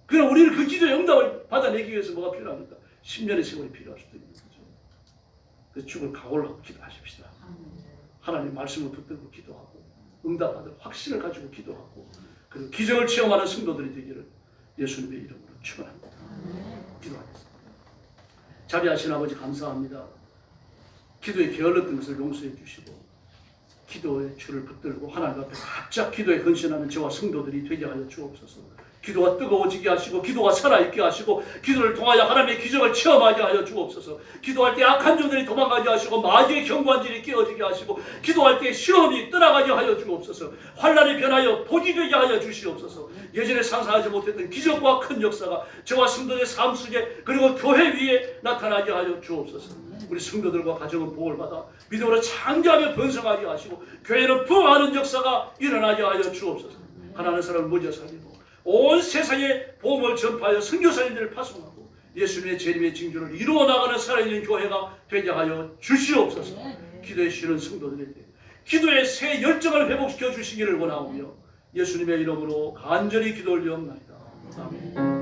그러나 우리는 그 기도의 응답을 받아내기 위해서 뭐가 필요합니까? 10년의 세월이 필요할 수도 있는 거죠. 그래서 죽을 각오를 하고 기도하십시다. 하나님 말씀을 붙들고 기도하고 응답받을 확신을 가지고 기도하고 그리고 기적을 체험하는 성도들이 되기를 예수님의 이름으로 축원합니다. 기도하겠습니다. 자비하신 아버지 감사합니다. 기도에 게을렀던 것을 용서해 주시고 기도의 줄을 붙들고 하나님 앞에 바짝 기도에 근신하는 저와 성도들이 되게 하여 주옵소서. 기도가 뜨거워지게 하시고 기도가 살아있게 하시고 기도를 통하여 하나님의 기적을 체험하게 하여 주옵소서. 기도할 때 악한 종들이 도망가게 하시고 마귀의 경관질이 깨어지게 하시고 기도할 때 시험이 떠나가게 하여 주옵소서. 환난이 변하여 복이 되게 하여 주시옵소서. 예전에 상상하지 못했던 기적과 큰 역사가 저와 성도들의 삶 속에 그리고 교회 위에 나타나게 하여 주옵소서. 우리 성도들과 가정은 복을 받아 믿음으로 창조하며 번성하게 하시고 교회는 부흥하는 역사가 일어나게 하여 주옵소서. 하나님 사람을 모여 살리고 온 세상에 복음을 전파하여 선교사님들을 파송하고 예수님의 재림의 징조를 이루어 나가는 살아있는 교회가 되게 하여 주시옵소서. 기도에 쉬는 성도들에게 기도의 새 열정을 회복시켜 주시기를 원하오며 예수님의 이름으로 간절히 기도 올리옵나이다. 아멘.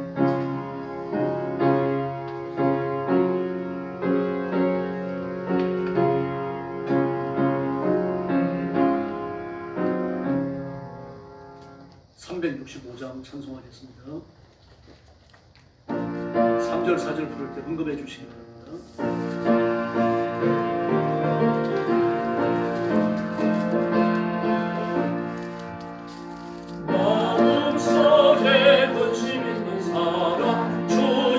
찬송하겠습니다. 3절 4절 부를 때 흥금해 주시기 바랍니다. 마음속에 관심 있는 사람 주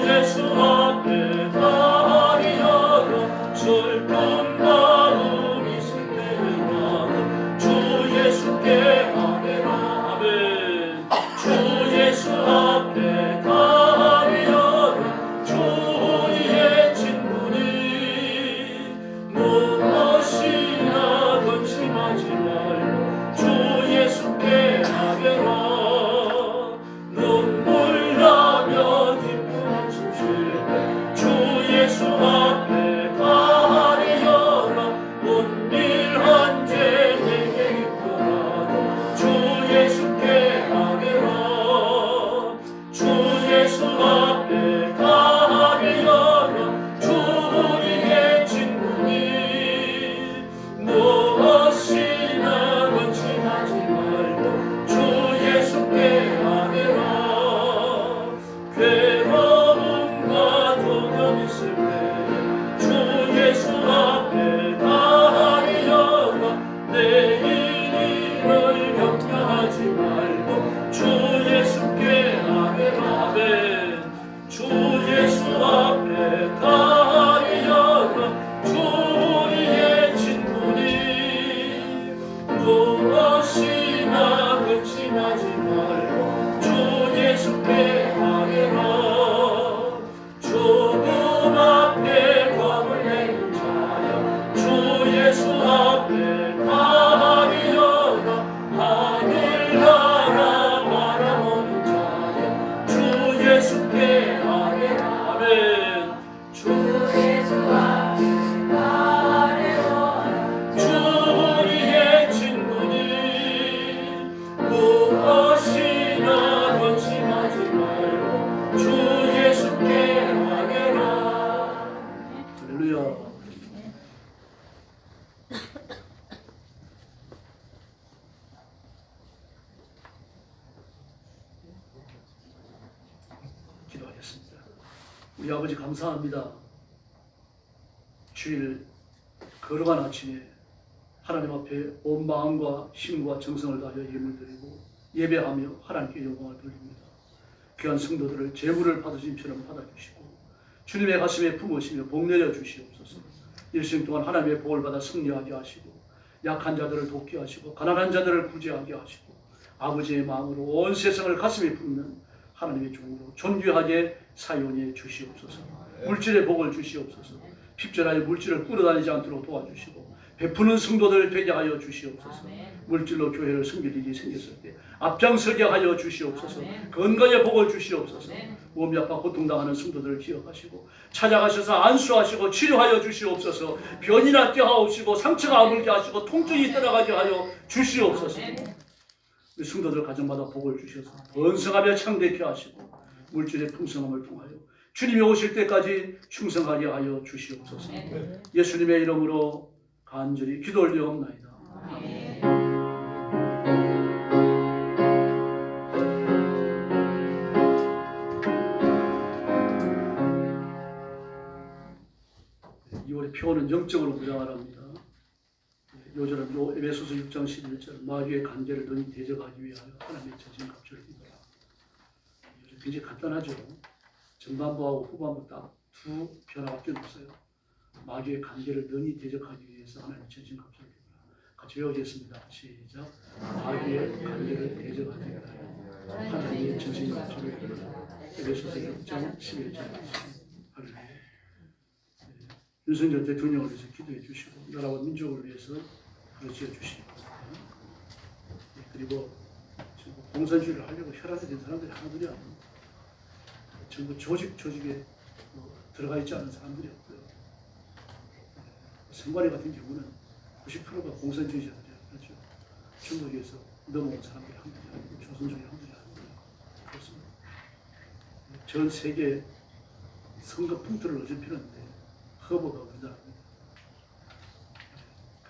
예수 앞에 다리하여 슬픈 마음이 승대하여 주 예수께 아뢰라. 아멘. 주 예수 앞에 다리하여 주의 친구니 하지 마요. 주 예수께 아뢰라. 할렐루야. 기도하겠습니다. 우리 아버지 감사합니다. 주일 걸어간 아침에 하나님 앞에 온 마음과 힘과 정성을 다하여 예물 드리고 예배하며 하나님께 영광을 돌립니다. 귀한 성도들을 제물을 받으신 처럼 받아주시고 주님의 가슴에 품으시며 복 내려 주시옵소서. 일생 동안 하나님의 복을 받아 승리하게 하시고 약한 자들을 돕게 하시고 가난한 자들을 구제하게 하시고 아버지의 마음으로 온 세상을 가슴에 품는 하나님의 종으로 존귀하게 사용해 주시옵소서. 물질의 복을 주시옵소서. 핍절하여 물질을 끌어다니지 않도록 도와주시고 베푸는 성도들 되게 하여 주시옵소서. 물질로 교회를 섬길 일이 생겼을 때 앞장서게 하여 주시옵소서. 건강의 복을 주시옵소서. 몸이 아파 고통당하는 성도들을 기억하시고 찾아가셔서 안수하시고 치료하여 주시옵소서. 변이 낫게 하옵시고 상처가 아물게 하시고 통증이 떠나가게 하여 주시옵소서. 우리 성도들 가정마다 복을 주셔서 번성하며 창대케 하시고 물질의 풍성함을 통하여 주님이 오실 때까지 충성하게 하여 주시옵소서. 예수님의 이름으로 간절히 기도 올리옵나이다. 이월의 표어는 영적으로 무장하랍니다. 요절은 에베소서 6장 11절 마귀의 관계를 너희 대적하기 위하여 하나님의 처진 갑주를 입어라. 굉장히 간단하죠. 전반부하고 후반부 딱 두 변화밖에 없어요. 마귀의 관계를 너희 대적하기 위해서 하나님의 처진 갑주를 입어라. 같이 외우겠습니다. 시작. 마귀의 관계를 대적하기 위하여 하나님의 처진 갑주를 입어라. 에베소서 6장 11절 할렐루야. 윤석열 대통령을 위해서 기도해 주시고 나라와 민족을 위해서 부르짖어 주시기 바랍니다. 그리고 공산주의를 하려고 혈안이 된 사람들이 하나들이 아닙니다. 전부 조직에 들어가 있지 않은 사람들이 없고요. 선관위 같은 경우는 90%가 공산주의자들이에요. 그렇죠. 중국에서 넘어온 사람들이 한들이 아니고 조선족이 한들이 아니고 그렇습니다. 전 세계 선거 풍토를 어지피는데 허브가 우리나라입니다.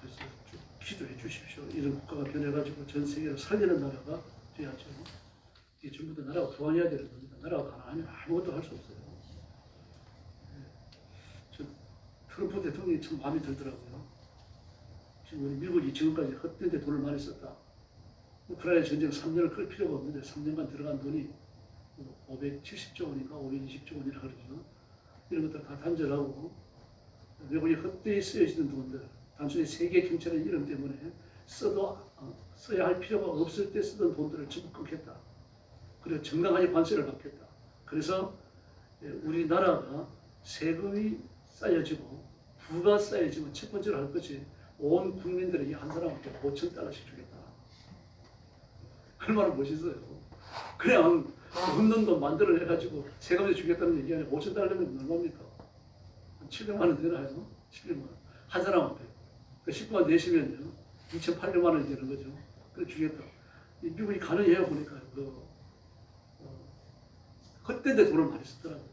그래서 좀 기도해 주십시오. 이런 국가가 변해가지고 전 세계를 살리는 나라가 돼야죠. 이게 전부 다 나라가 부강해야 되는 겁니다. 나라가 가난하면 아무것도 할 수 없어요. 저 트럼프 대통령이 참 마음에 들더라고요. 지금 우리 미국이 지금까지 헛된 데 돈을 많이 썼다. 우크라이나 전쟁 3년을 끌 필요가 없는데 3년간 들어간 돈이 570조 원인가 520조 원이라 그러죠. 이런 것들 다 단절하고 외국이 헛되이 쓰여지는 돈들, 단순히 세계 경찰의 이름 때문에 써야 할 필요가 없을 때 쓰던 돈들을 전부 끊겠다. 그리고 정당하게 관세를 받겠다. 그래서 우리나라가 세금이 쌓여지고 부가 쌓여지면 첫 번째로 할 것이 온 국민들에게 한 사람한테 5,000달러씩 주겠다. 얼마나 멋있어요. 그냥 없는 돈 만들어내가지고 세금을 주겠다는 얘기 아니라 5,000달러면 얼마입니까? 700만 원 되나요? 700만 원. 한 사람한테. 그 10만 내시면요. 2,800만 원이 되는 거죠. 그래 주겠다. 미국이 가능해요, 보니까. 헛된 데 돈을 많이 쓰더라고요.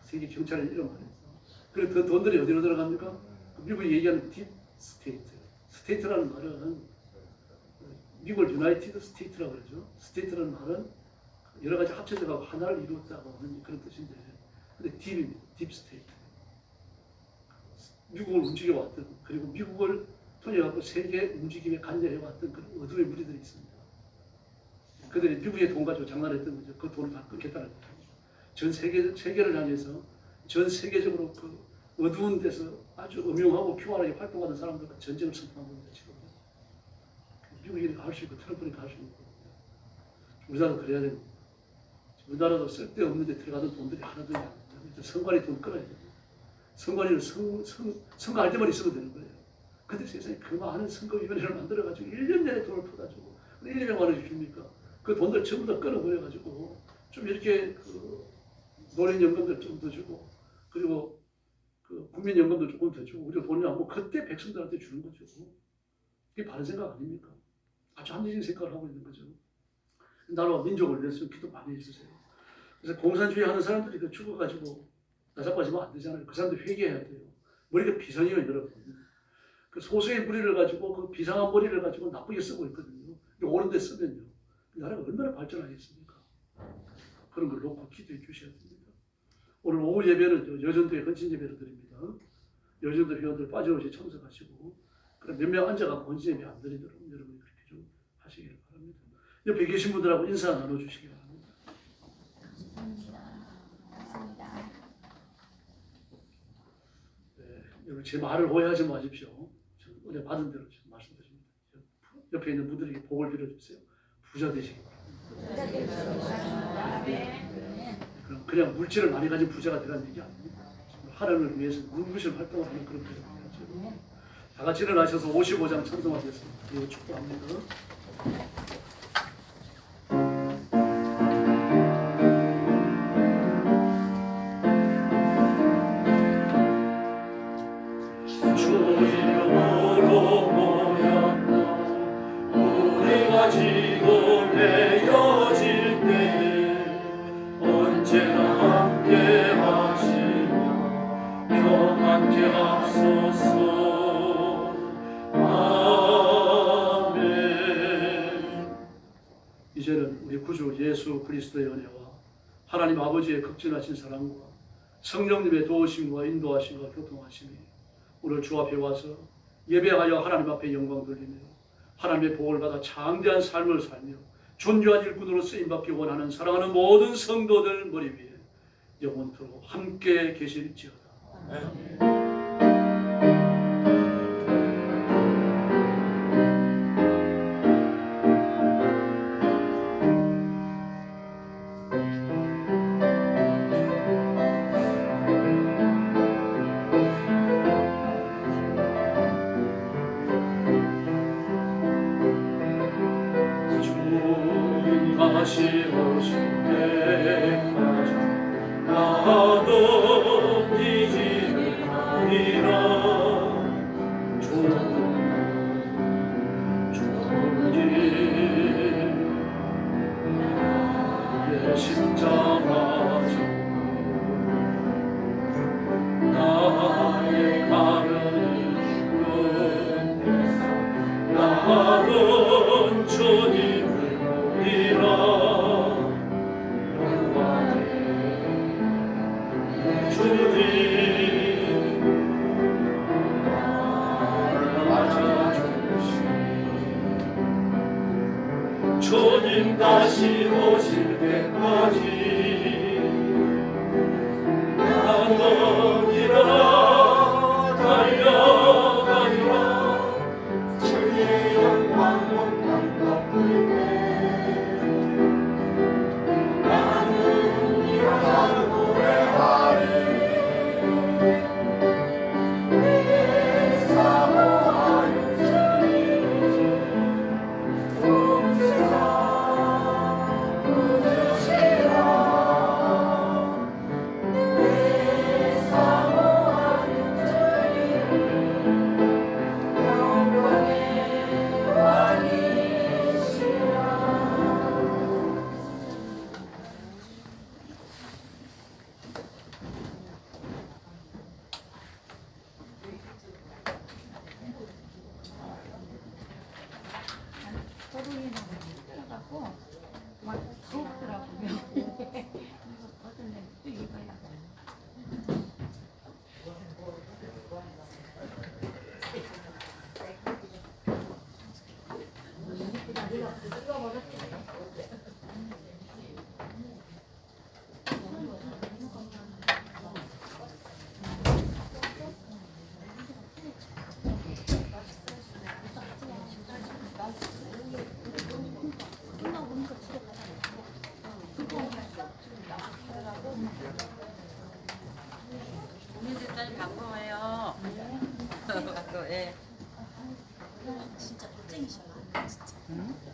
세계 경찰의 이름 많이 써. 그리고 그 돈들이 어디로 들어갑니까? 미국이 얘기하는 딥 스테이트. 스테이트라는 말은 미국을 유나이티드 스테이트라고 그러죠. 스테이트라는 말은 여러 가지 합쳐져서 하나를 이루었다고 하는 그런 뜻인데, 근데 딥입니다. 딥 스테이트. 미국을 움직여왔던, 그리고 미국을 통해갖고 세계 움직임에 관여해왔던 그런 어둠의 무리들이 있습니다. 그들이 미국의 돈 가지고 장난했던 거죠. 그 돈을 다 끊겠다는 거죠. 전 세계를 향해서 전 세계적으로 그 어두운 데서 아주 음흉하고 교활하게 활동하는 사람들과 전쟁을 선포한 겁니다. 지금 미국이 갈 수 있고 트럼프는 갈 수 있는 겁니다. 우리나라도 그래야 됩니다. 우리나라도 쓸데없는 데 들어가는 돈들이 하나도 아닙니다. 선관위 돈 끌어야 됩니다. 선관위는 선거할 때만 있으면 되는 거예요. 근데 세상에 그 많은 선거위원회를 만들어가지고 1년 내내 돈을 퍼가지고 1, 200만 원을 줍니까? 그 돈들 전부 다 끊어버려가지고 좀 이렇게 그 노령연금들 좀 더 주고 그리고 그 국민연금도 조금 더 주고 우리가 돈이 안 고 그때 백성들한테 주는 거죠. 그게 바른 생각 아닙니까? 아주 합리적인 생각을 하고 있는 거죠. 나라와 민족을 위해서 기도 많이 해주세요. 그래서 공산주의 하는 사람들이 그 죽어가지고 나자빠지면 안 되잖아요. 그 사람들 회개해야 돼요. 머리가 비상이에요, 여러분. 그 소수의 무리를 가지고 그 비상한 머리를 가지고 나쁘게 쓰고 있거든요. 옳은 데 쓰면요. 나라가 얼마나 발전하겠습니까? 그런 걸 놓고 기도해 주셔야 됩니다. 오늘 오후 예배는 여전도에 헌신 예배를 드립니다. 여전도 회원들 빠짐없이 참석하시고 그럼 몇 명 앉아가고 헌신 예배 안 드리도록 여러분이 그렇게 좀 하시기를 바랍니다. 옆에 계신 분들하고 인사 나눠주시기 바랍니다. 네, 여러분 제 말을 오해하지 마십시오. 저는 은혜 받은 대로 지금 말씀드립니다. 옆에 있는 분들에게 복을 빌어주세요. 부자 되시기 바랍니다. 그냥 물질을 많이 가진 부자가 되라는 얘기 아닙니다. 하나님을 위해서 눈부신 활동을 하는 그런 분들이죠. 다 같이 일어나셔서 55장 찬송하겠습니다. 그리고 축도합니다. 주님으로 모였다 우리가 지고 내어질 때 언제나 함께 하시며 평안케 하소서. 아멘. 이제는 우리 구주 예수 그리스도의 은혜와 하나님 아버지의 극진하신 사랑과 성령님의 도우심과 인도하심과 교통하심이 오늘 주 앞에 와서 예배하여 하나님 앞에 영광 돌리며 하나님의 복을 받아 장대한 삶을 살며 존귀한 일꾼으로 쓰임받기 원하는 사랑하는 모든 성도들 머리 위에 영원토록 함께 계실지어다. 아멘. 다시 오실 때까지 나는 이 집을 가리라. 좋은 길 내 십자가 져 나의 가는 끝에서 나는 주님을 주님 다시 오실 때까지 나는 일어나 달려가리라. 주의 영광 온땅 덮을 때 나는 일어나 노래하리. 내 사모하는 주님 품으시라 품으시라. 내 사모하는 주님 영광의 왕이시라. 소름이 막 들어가고 막 더웠더라고요. 그래서 어떤 애또 입어야 오늘들까지 반가워요. 반가워. 예. 진짜 멋쟁이셔. 진짜.